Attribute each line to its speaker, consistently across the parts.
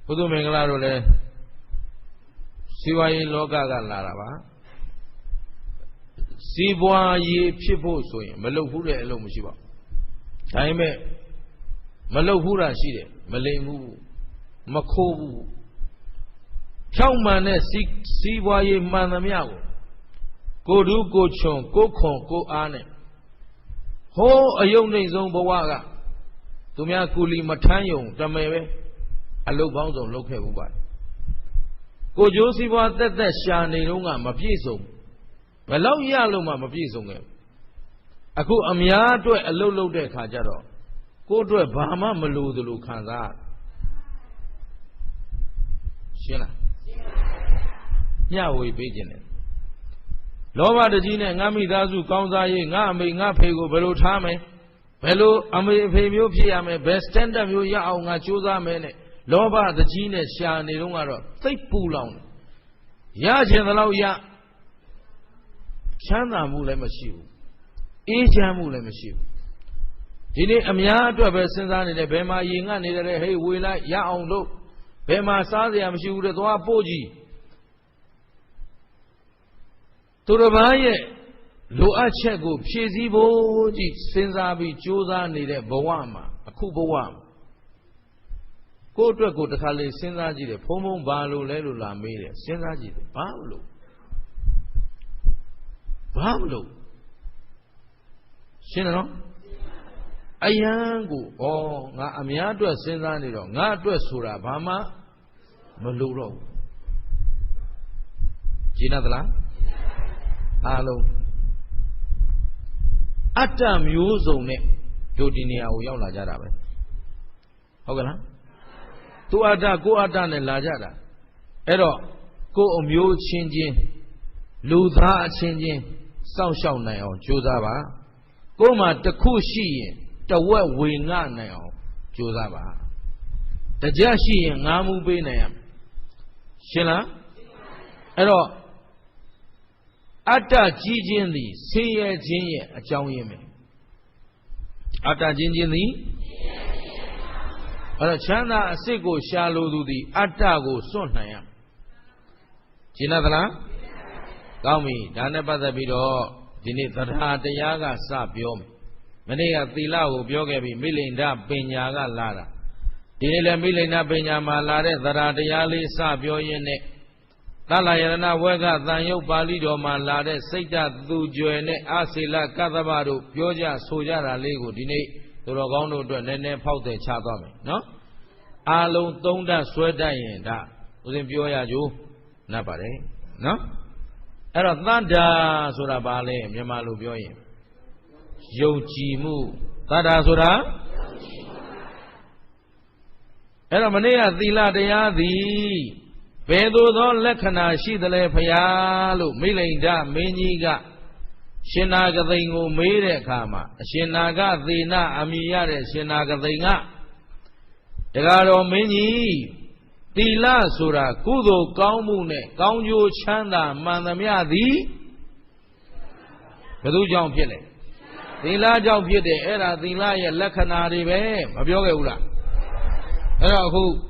Speaker 1: Pudu Mengalarole Siwai Logaga Larava Sibwa ye people so Malohura Elomushiba. Time Malohura Shide, Malemu, Makobu, Chaumane Sibwa ye Manamiao. Go do go chon, go con, go ane. Ho a young zone Bawaga. Tumia Kuli Matanyo, Tameve, a low bounds on local Uba. Go Josiba that Shani Lunga, Mapiso. Allow Yaluma Mapiso. A go Amia to a low de Kajaro. Go to a Bahama Malu the Lukanza. Shina. Yahweh Beijing. Lova the Gene and Nami Dazu Kaunza, Nami, Napego, Belo Tame, Belo, Ame, Piame, best tender you Yao, Nachuza Mene, Lova the Gene, Shani Lungaro, thick poolon. Ya General Ya Chana Mulemashu, Eja Mulemashu. Dine Amia to a Bessan in the Bema Yinga, neither hey, we like Ya on low. Bema Sazi, I'm sure the Dwa Poji. To the Baye, Lua Chego, Chizibo, Senzabi, Josa, needed Boama, a Kubawam. Go to a good Kali, Senzaji, the Pomo, Balu, Lelula, made Senzaji, Pablo. Pablo. Shinano? Ayangu, oh, Amiato, Senzaniro, Nato, Sura, Bama, Maluro. Ginadla? Hello. Atam Yuzone, Jodinia, Yola Jarabe. Hogala? To Ada, go Adan and Lajada. Ero, go Omyo changing, Lutha changing, South Shao Nail, Josaba. Goma, the Kushi, the wet wing now, Josaba. The Jashi and Namu Benam. Shilla? Ero. Ata Jijin the Seye Jin a Chow Yeme. Ata Jinjin the Chana Sego Shallow do the Atago Sonayam. Chinadala? Gaumi, Danabada Bido, Dinitha Yaga Sapiom. Manea Tilao Biogabi, Milinda Penyaga Lara. Dinilla Milina Penyama Lare, the Yali Sapio Yene. Talayana Wega than you Balido Malade, Seta Dujuene, Asila, Katabaru, Pioja, Sojara, Lego, Dine, Torogono, Nene, Paute, Chatome, no? Alo, Tonda, Sweda, and that was in Pioja, you, Napare, no? Eratanda, Surabale, Yamalu Pioy, Yochimu, Tada Sura Eramanea, Dila de Adi. Pedo don Lekana, she the Lepayalu, Milinda, Miniga, Shinaga Dingo, Mire Kama, Shinaga Dina, Amiare, Shinaga Dinga, Egaro Mini, Tila Sura, Kudo, Kaumune, Kaunju Chanda, Manamiadi, Pedu Jam Pile, Tila Jam Pide, Era Dila, Lekana Rive, Mabioga, Era who.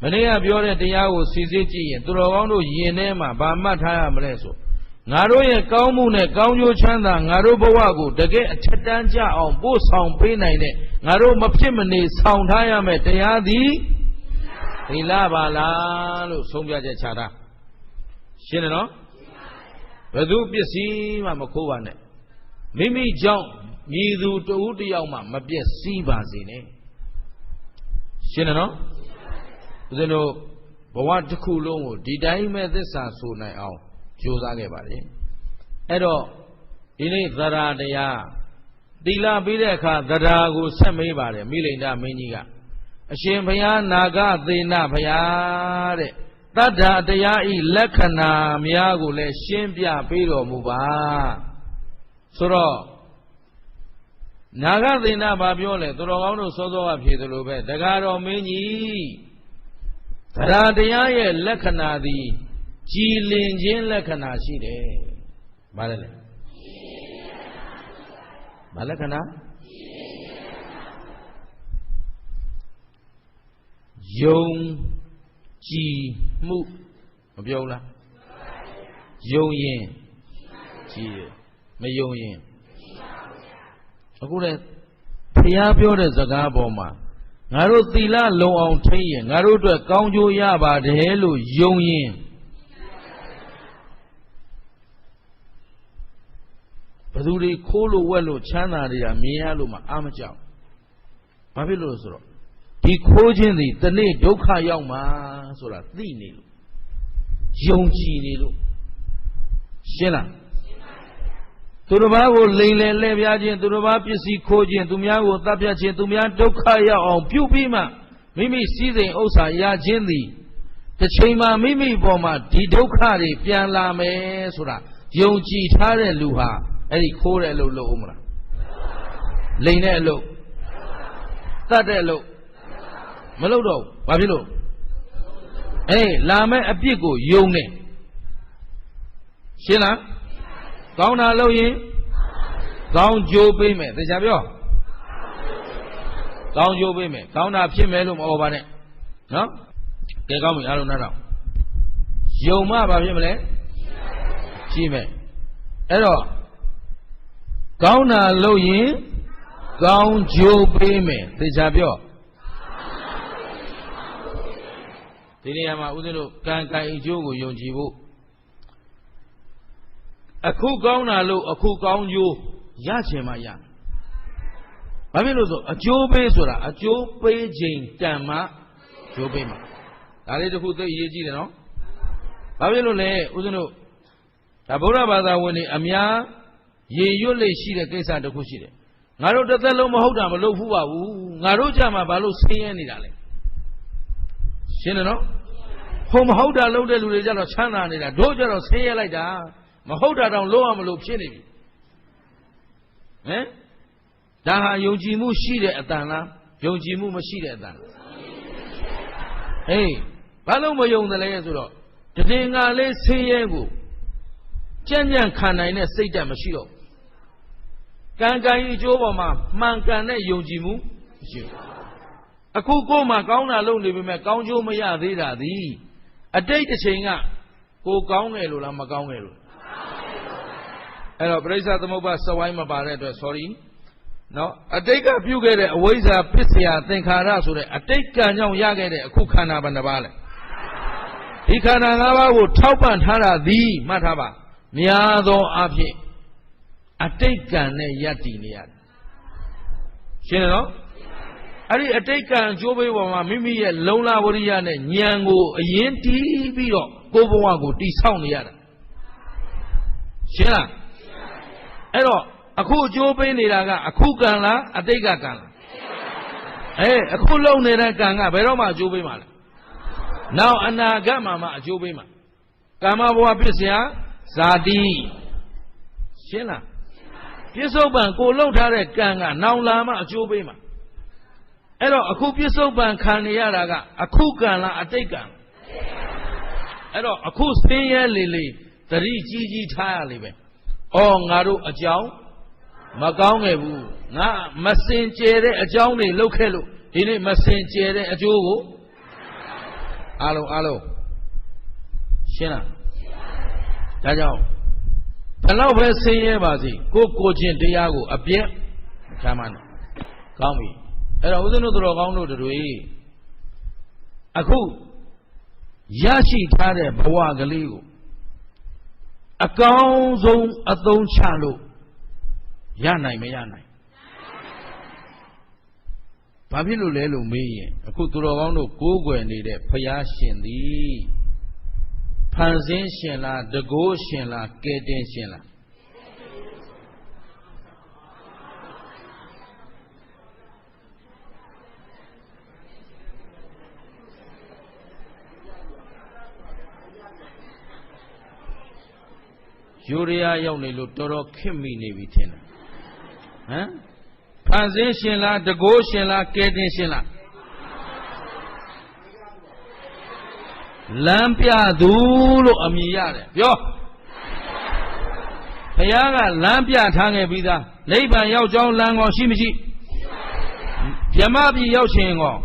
Speaker 1: Mania Biore Diago Sizici and Turondo Yenema, Bamataya Mreso. Naroye Kaumune, Kaunyo Chanda, Narubawago, the get Chetanja on both sound penine, Naru Mapchimani, Sound Hayame, Teadi, Ilaba Lalu, Sombia Chara. Shinano? Vedu Piasi, Mamakovane. Mimi Jong, Midu to Udiama, Mapia Sibazine. Shinano? Zeno, Bawat Kulo, did I met this as soon I out? Josa Gabari. Edo, in it Zara de Ya. Dila Bideka, Zarago, Samibare, Milinda Miniga. A Shimpaya Naga, the Napayare. Tada de Ya Lekana, Miagule, Shimpia, Pido Muba. Soro Naga the Nababiole, Torono Sodo of Hidrube, the Garo Mini. Radaya Lekana the Jilin Lekana Shide Balale Balakana Young Chi mu Mà biểu là Dông yên Chi Mà dông yên Aku đây Thia biểu đây giặc á bò mà Ngã rô tì la lông ông thấy Ngã rô tuệ cao dô ya bà thế lù dông yên Bà dù đi khô lù quay lù chán nà đi à mía lù mà ám chào Bà biết lù sổ Thì khô trên thì tân nê đốt khá yao mà Sổ là tì nê lù Dông chi nê lù Xên à Tụi nó bá vô lên lên lên bia trên Tụi nó bá biết xí khô trên Tụi mía vô tạp bia trên Tụi mía đốt khá yao ông Piu bí mà Mì mì xí dành ổ xá ya trên thì Thế chế mà mì mì bò mà Đi đốt khá đi Pian la mê Sổ là Dông chi thá rè lù hà Ấy thì khô rè lù lù mà Lên rè lù Tát rè lù Mà lâu đâu Bà biết lù Ê là mẹ áp biết của dùng nè Xuyên á Cao nà lâu yên Cao dô bê mẹ Thế chả biết Cao dô bê mẹ Cao nà phía mẹ luôn ô bà nè Đó Cái cao mình á luôn nà đâu Dùng mà bà biết mẹ lẽ Chi mẹ Ê đó Cao nà lâu yên Cao dô bê mẹ Thế chả biết Thế này mà ưu tiên lộ Càng càng chú của dùng chỉ vụ A khu cao nà lộ A khu cao dô Giá chê mà giá Bà biết lộ rồi A chú bê sổ ra A chú bê chênh chàn mà Chú bê mà Đã đây khu tới ý chí đấy nó Bà biết lộ lệ ưu tiên lộ Đã bố ra bà ta vấn đề Ảm nhá Yê yốt lệ xí đấy Cây xa được khu xí đấy Ngà rô tất tất lâu mà hốc đà mà lâu phú bà vú Ngà rô chà mà bà lâu xê yên đi đà lệ Xuyên rồi nó Hôm hậu đà lâu đây lù để cho nó chán nà này là Đố cho nó xê lại đà Mà hậu đà đồng lô mà lụp xê này Đà hà dùng chí mù xí đệ tàn là Dùng chí mù mà xí đệ tàn Ê Bà lâu mà dùng thế này rồi Thế nên ngà lê xê yê của Chán nhàng khả này nè xây chạy mà xí đâu Càng càng ý chô bảo mà Mang càng này dùng chí mù Xí Aku cô mà cao nà lâu này mẹ cao chô mà yà thế ra đi A đây thì chế ngạ Cô cao nghe lù là mà cao nghe lù Ê đó Bây giờ tôi mô bà sơ vay mà bà rẻ rồi Sorry Nó A đây cả biểu kê rẻ Với giờ bít xìa tên khá ra số rẻ A đây cả nhau ya kê rẻ Khu khá nà bà nà bà lệ Ý khá nà ngà bà Cô thao bàn thá ra đi Mà thá bà Mía dô áp chế A đây cả nè ya tì nè ya Xuyên này nó Ari a tay can chô bê bà mà mimi ye lâu la bồ đi ya nè Nhàn ngô a yin tí bí đó Cô bồ hoa cô tí sao nè ya đó Xuyên à Ê đó A khu chô bê nè ra A khu can là A tay can là Ê A khu lâu nè ra can là Bê đó mà chô bê mà Nào anh na gã mà chô bê mà Cả mà bồ hoa biết xìa Sa đi Xuyên à Biết sâu bằng cô lâu thá rè can là Nào la mà chô bê mà Ê đó, aku biết sâu bàn khả này ra gà, aku càng là ατây càng. Ê đó, aku xinh yé lì lì, tari chi chi thá lì bè. Ngà rô a cháu, mà cao nghe bù, ngà mà xinh chê rê a cháu này lâu khê lụ, đi này mà xinh chê rê a chú gô. Alo. Xinh à? Chá cháu. Thật lâu phải xinh yé bà gì, cô chên tì yá gô, a biết. Chá mà nè, cao mì. Ê đó, ưu tiên nôကောင်းတို့တွေအခုရရှိထားတဲ့ဘဝကလေးကိုအကောင်းဆုံးအသုံးချလို့ရနိုင်မရနိုင်ဘာဖြစ်လို့လဲလို့မေးရင်အခုသူတော်ကောင်းတို့ကိုးကွယ်နေတဲ့ဘုရားရှင်သည်ဖန်ဆင်းရှင်လားတကိုးရှင်လားကယ်တင်ရှင်လားယူရီးယားရောက်နေလို့တော်တော်ခက်မိနေပြီထင်တယ်ဟမ်ဖန်ဆင်းရှင်လားတကိုးရှင်လားကယ်တင်ရှင်လားလမ်းပြသူလို့အမည်ရတယ်ပြောဘုရားကလမ်းပြထားခဲ့ပြီးသားနိဗ္ဗာန်ရောက်ကြောင်းလမ်းကောရှိမရှိဗြဟ္မပြည်ရောက်ခြင်းကော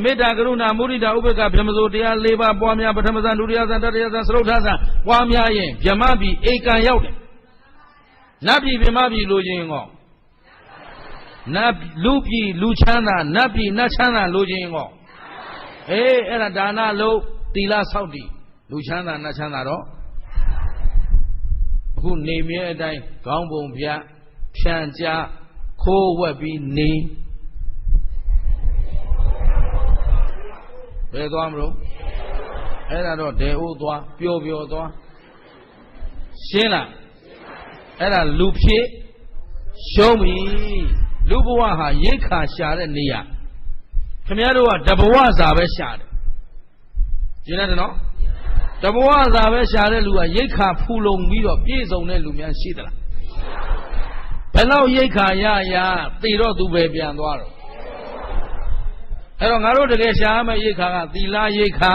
Speaker 1: မေတ္တာကရုဏာမုဒိတာဥပေက္ခဗြဟ္မစိုးတရား၄ပါးပွားများပထမဇန်ဒုတိယဇန်တတိယဇန်သရုပ်ထဇန်ပွားများရင်ဗြဟ္မပြည်ဧကံရောက်တယ်နတ်ပြည်ဗြဟ္မပြည်လိုချင်ကောနတ်လူပြည်လူချမ်းသာနတ်ပြည်နတ်ချမ်းသာလိုချင်ကောအဲ့ဒါဒါနလို့သီလဆောက်တည်လူချမ်းသာနတ်ချမ်းသာတော့အခုနေမြဲအတိုင်းခေါင်းပုံဖြတ်ဖြန့်ကြခိုးဝက်ပြီးနေဘယ်သွားမလို့အဲ့ဒါတော့ဒေအိုးသွားပျော်ပျော်သွားရှင်းလားအဲ့ဒါလူဖြစ်ရှုံးပြီလူဘဝဟာရိတ်ခါရှာတဲ့နေရာခင်ဗျားတို့ကတဘဝစာပဲရှာတယ်ရှင်းတယ်နော်တဘဝစာပဲရှာတဲ့လူကရိတ်ခါဖူလုံပြီးတော့ပြည့်စုံတဲ့လူများရှိသလားဘယ်လောက်ရိတ်ခါရသေတော့သူပဲပြန်သွားတော့အဲ့တော့ငါတို့တကယ်ရှာရမယ့်ရိတ်ခါကသီလရိတ်ခါ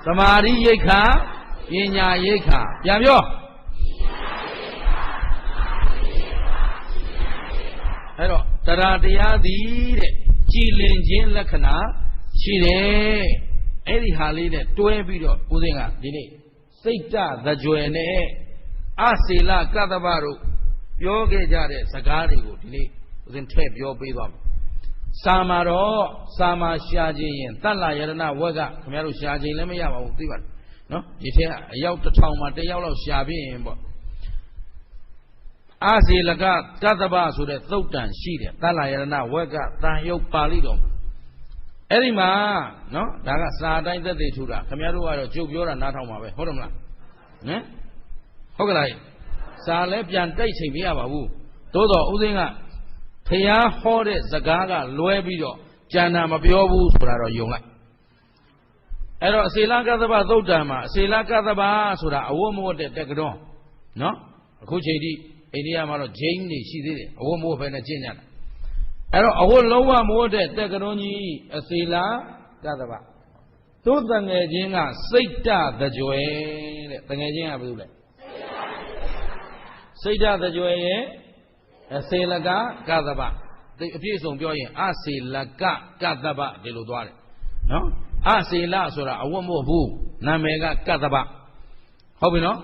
Speaker 1: သမာဓိရိတ်ခါပညာရိတ်ခါပြန်ပြောအဲ့တော့တရားတရားသည်တဲ့ကြည်လင်ခြင်းလက္ခဏာရှိတယ်အဲ့ဒီဟာလေးနဲ့တွဲပြီးတော့ဦးဇင်းကဒီနေ့စိတ်တသကြွယ်နဲ့အစေလကတ္တဗတို့ပြောခဲ့ကြတဲ့စကားတွေကိုဒီနေ့ဦးဇင်းထည့်ပြောပေးသွားမယ်စာမှာတော့စာမှာရှာခြင်းရင်တတ္လယရဏဝက်ကခင်ဗျားတို့ရှာခြင်းလည်းမရပါဘူးသိပါတယ်နော်ဒီထက်အယောက်1000မှာ1ယောက်လောက်ရှာပြရင်ပေါ့အာဇေလကကတ္တဗဆိုတဲ့သုတ်တန်ရှိတယ်တတ္လယရဏဝက်ကတန်ရုပ်ပါဠိတော်အဲ့ဒီမှာနော်ဒါကစာတိုင်းသက်သေထူတာခင်ဗျားတို့ကတော့ကြုတ်ပြောတာနားထောင်ပါပဲဟုတ်တယ်မလားဟမ်ဟုတ်ကလားစာလည်းပြန်တိုက်ချိန်မရပါဘူးသို့တော်ဦးသိန်းကဖျားဟောတဲ့စကားကလွဲပြီးတော့ကျန်တာမပြောဘူးဆိုတာတော့ယုံလိုက်အဲ့တော့အစေလကတ္တဗသုတ်တံမှာအစေလကတ္တဗဆိုတာအဝတ်မဝတ်တဲ့တက္ကတော်နော်အခုချိန်ထိအိန္ဒိယမှာတော့ဂျိန်းတွေရှိသေးတယ်အဝတ်မဝတ်ပဲနဲ့ကျင့်ကြတာအဲ့တော့အဝတ်လုံးဝမဝတ်တဲ့တက္ကတော်ကြီးအစေလကတ္တဗသူ့တငယ်ချင်းကစိတ်တသကြွယ်တဲ့တငယ်ချင်းကဘယ်လိုလဲစိတ်တသကြွယ်ရဲ့အစေလကကတ္တဗဒီအပြည့်စုံပြောရင်အစေလကကတ္တဗဒီလိုသွားတယ်နော်အစေလဆိုတာအဝတ်မဟုတ်ဘူးနာမည်ကကတ္တဗဟုတ်ပြီနော်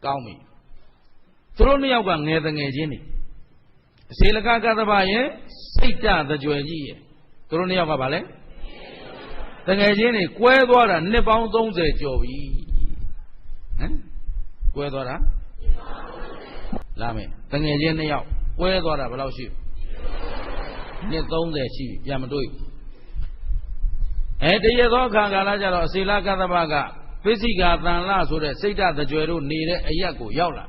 Speaker 1: ကောင်းပြီသူတို့နှစ်ယောက်ကငယ်တငယ်ချင်းနေအစေလကကတ္တဗရဲ့စိတ်တသကြွယ်ကြီးရဲ့သူတို့နှစ်ယောက်ကဗာလဲတငယ်ချင်းနေကွဲသွားတာနှစ်ပေါင်း30ကျော်ပြီဟမ်ကွဲသွားတာလာမယ်တငယ်ချင်းနှစ်ယောက်ကွဲသွားတာဘယ်လောက်ရှိနှစ်30ရှိပြီပြန်မတွေ့ဘူးတရသောအခါကာလကျတော့အစေလကတ္တဗကပိစိကာတန်လဆိုတဲ့စိတ်တသကြွယ်တို့နေတဲ့အရက်ကိုရောက်လာ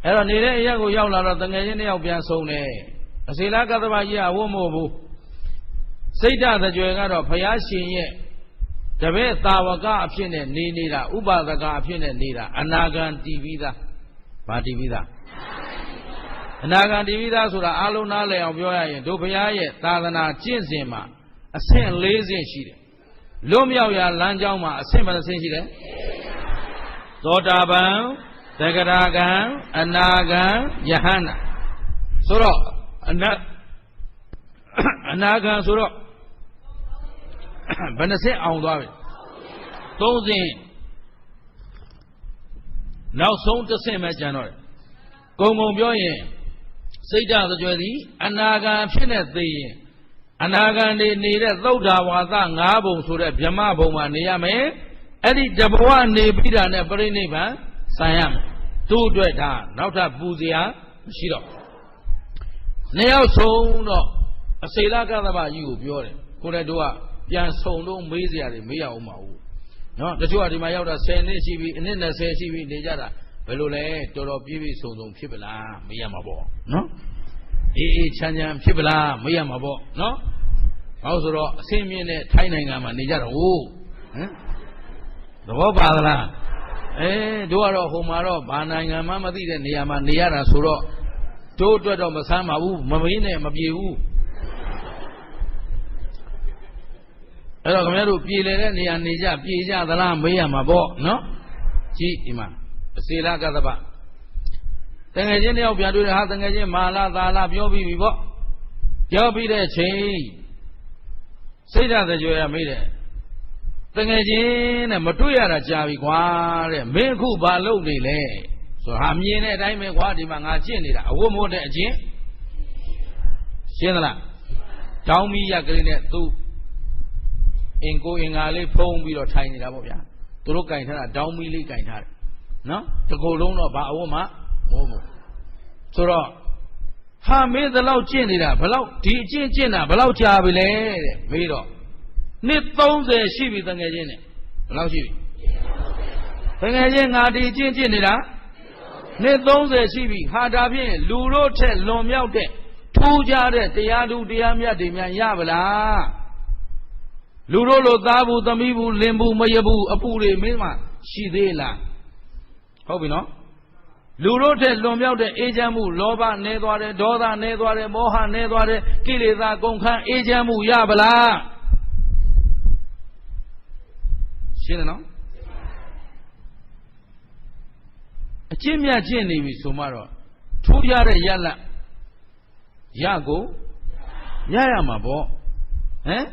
Speaker 1: အဲ့တော့နေတဲ့အရက်ကိုရောက်လာတော့တငယ်ချင်းနှစ်ယောက်ပြန်ဆုံးတယ်အစေလကတ္တဗကြီးကဝတ်မဟုတ်ဘူးစိတ်တသကြွယ်ကတော့ဘုရားရှင်ရဲ့တပည့်သာဝကအဖြစ်နဲ့နေနေတာဥပဒကအဖြစ်နဲ့နေတာအနာဂံတည်ပြီးသားဗာတည်ပြီးသားအနာဂံတည်ပြီးသားဆိုတာအလုံးနားလည်အောင်ပြောရရင်တို့ဘုရားရဲ့သာသနာကျင့်စဉ်မှာအဆင့်၄ဆင့်ရှိတယ်လွတ်မြောက်ရာလမ်းကြောင်းမှာအဆင့်ဘယ်နှဆင့်ရှိလဲသောတာပန်သဂရဂံအနာဂံယဟန္တာဆိုတော့အနာဂံဆိုတော့ဘယ်နှဆင့်အောင်သွားပြီ၃ဆင့်နောက်ဆုံးတစ်ဆင့်ပဲကျန်တော့တယ်ကုံကုံပြောရင်စိတ်ဓာတ်ကြွယ်သည်အနာဂံဖြစ်နေသေးရင်အနာဂံနေနေတဲ့သုဒ္ဓဝါသ၅ဘုံဆိုတဲ့ဗြဟ္မဘုံမှာနေရမယ်အဲ့ဒီတဘဝနေပြီးတာနဲ့ပြိဋိဘံဆံရမယ်သူ့အတွက်ဒါနောက်ထပ်ပူဇော်မရှိတော့နှစ်ယောက်ဆုံးတော့အစေလကတ္တဗကြီးကိုပြောတယ်ကိုယ်လည်းတို့ကပြန်ဆုံလို့မေးစရာတွေမေးရအောင်မဟုတ်နော်တချို့ကဒီမှာရောက်တာ10နှစ်ရှိပြီအနှစ်20ရှိပြီနေကြတာဘယ်လိုလဲတော်တော်ပြည့်ပြည့်စုံစုံဖြစ်ပလားမေးရမှာပေါ့နော်အေးချမ်းချမ်းဖြစ်ပလားမေးရမှာပေါ့နော်ဟောဆိုတော့အစင်းမြင့်တဲ့ထိုင်းနိုင်ငံမှာနေကြတော့ဟိုဟမ်သဘောပါသလားတို့ကတော့ဟိုမှာတော့ဘာနိုင်ငံမှမသိတဲ့နေရာမှာနေရတာဆိုတော့တို့အတွက်တော့မဆမ်းပါဘူးမမေးနဲ့မပြေဘူးအဲ့တော့ခင်ဗျားတို့ပြေလေတဲ့နေရာနေကြပြေကြသလားမေးရမှာပေါ့နော်ကြည့်ဒီမှာအစေလကတ္တဗတငယ်ချင်းတယောက်ပြန်တွေ့တယ်ဟာတငယ်ချင်းမာလာသာလာပြောပြီးပြီပေါ့ပြောပြီးတဲ့ချိန် စိတ်ဓာတ်ကြွယ်ရမေးတယ်တငယ်ချင်းနဲ့မတွေ့ရတာကြာပြီကွာတဲ့မင်းအခုဘာလုပ်နေလဲဆိုဟာမြင်တဲ့အတိုင်းပဲကွာဒီမှာငါကျင့်နေတာအဝတ်မို့တဲ့အချင်းရှင်းသလားတောင်းမီရကလေးနဲ့သူအင်ကိုအင်္ဂါလေးဖုံးပြီးတော့ထိုင်နေတာပေါ့ဗျာသူတို့ကင်ထားတာတောင်းမီလေးကင်ထားတယ်နော်တကူလုံးတော့ဘာအဝတ်မှမို့ဆိုတော့ဟာမင်းဒီလောက်ကျင့်နေတာဘယ်လောက်ဒီအကျင့်ကျင့်တာဘယ်လောက်ကြာပြီလဲတဲ့မေးတော့နှစ်30ရှိပြီတငယ်ချင်းနဲ့ဘယ်လောက်ရှိပြီတငယ်ချင်းငါဒီအကျင့်ကျင့်နေတာနှစ်30ရှိပြီဟာဒါဖြင့်လူတို့ထက်လွန်မြောက်တဲ့ထူးခြားတဲ့တရားသူတရားမြတ်တွေများရပါလားလူတို့လိုသားဘူးသမီးဘူးလင်ဘူးမယဘူးအပူတွေမင်းမှရှိသေးလားဟုတ်ပြီနော်လူတို့ထက်လွန်မြောက်တဲ့အေးချမ်းမှုလောဘနည်းသွားတယ်ဒေါသနည်းသွားတယ်မောဟနည်းသွားတယ်ကိလေသာကုန်ခန်းအေးချမ်းမှုရပါလားရှင်းတယ်နော်အကျင့်မြတ်ကျင့်နေပြီဆိုမှတော့ထူးခြားတဲ့ရလတ်ရကိုရရမှာပေါ့ဟမ်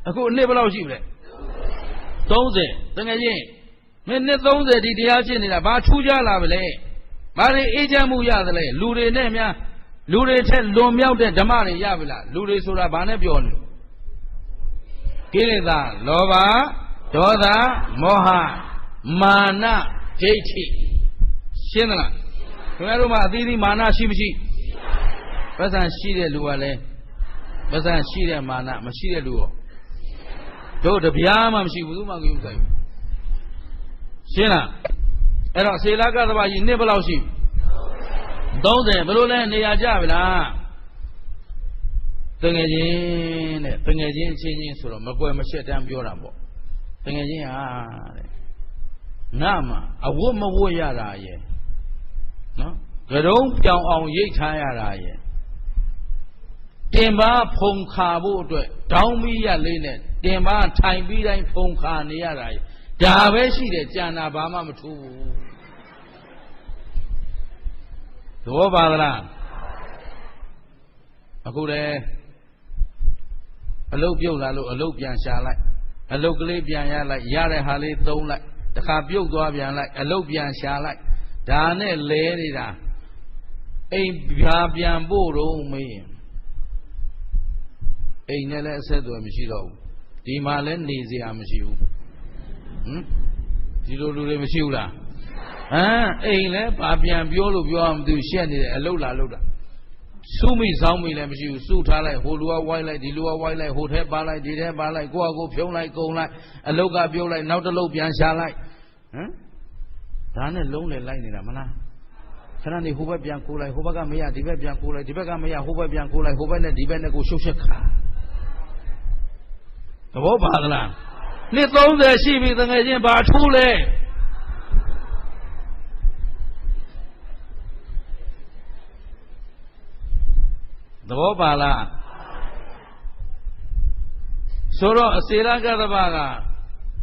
Speaker 1: အခုအနှစ်ဘယ်လောက်ရှိပြီလဲ30တကယ်ချင်းမင်းနှစ်30ဒီတရားကျင့်နေတာဘာထူးခြားလာပါလဲဘာတွေအေးချမ်းမှုရသလဲလူတွေနဲ့များလူတွေထက်လွန်မြောက်တဲ့ဓမ္မတွေရပြီလားလူတွေဆိုတာဘာနဲ့ပြောနေကိလေသာလောဘဒေါသမောဟမာနဒိဋ္ဌိရှင်းသလားခင်ဗျားတို့မှာအသီးသီးမာနရှိမရှိပတ်စံရှိတဲ့လူကလည်းပတ်စံရှိတဲ့မာနမရှိတဲ့လူရောတို့တပြားမှမရှိဘူးသူမှကိုယ်ဥစ္စာယူရှင်းလားအဲ့တော့စေလကသဘာကြီးနှစ်ဘယ်လောက်ရှိ30ဘယ်လိုလဲနေရာကြပြီလားတငယ်ချင်းတဲ့တငယ်ချင်းအချင်းချင်းဆိုတော့မကွယ်မရှက်တမ်းပြောတာပေါ့တငယ်ချင်းဟာတဲ့ငါမှအဝတ်မဝတ်ရတာရဲ့နော်ကြုံပြောင်အောင်ရိတ်ထားရတာရဲ့တင်ပါဖုံခါဖို့အတွက်တောင်းမီးရလေးနဲ့တင်ပါထိုင်ပြီးတိုင်းဖုံခါနေရတာရဲ့ဒါပဲရှိတယ်ကြံတာဘာမှမထူးဘူးသဘောပါသလားအခုလေအလုတ်ပြုတ်လာလို့အလုတ်ပြန်ရှာလိုက်အလုတ်ကလေးပြန်ရလိုက်ရတဲ့ဟာလေးသုံးလိုက်တခါပြုတ်သွားပြန်လိုက်အလုတ်ပြန်ရှာလိုက်ဒါနဲ့လဲနေတာအိမ်ပြာပြန်ဖို့တော့မေးရင်အိမ်နဲ့လည်းအဆက်အသွယ်မရှိတော့ဘူးဒီမှာလည်းနေစရာမရှိဘူးဒီလိုလူတွေမရှိဘူးလားအိမ်လည်းဘာပြန်ပြောလို့ပြောမှမသိဘူးရှက်နေတယ်အလုတ်လာလုတ်တာစုမိဆောင်မိလည်းမရှိဘူးစုထားလိုက်ဟိုလူကဝိုင်းလိုက်ဒီလူကဝိုင်းလိုက်ဟိုထဲပါလိုက်ဒီထဲပါလိုက်ကိုကကိုဖြုံးလိုက်ကုံလိုက်အလုတ်ကပြုတ်လိုက်နောက်တစ်လုတ်ပြန်ရှာလိုက်ဒါနဲ့လုံးလေလိုက်နေတာမလားခဏနေဟိုဘက်ပြန်ကိုလိုက်ဟိုဘက်ကမရဒီဘက်ပြန်ကိုလိုက်ဒီဘက်ကမရဟိုဘက်ပြန်ကိုလိုက်ဟိုဘက်နဲ့ဒီဘက်နဲ့ကိုရှုပ်ရှက်ခါသဘောပါသလားနှစ်30ရှိပြီတကယ်ချင်းဘာထူးလဲသဘောပါလားဆိုတော့အစေရကသဘာက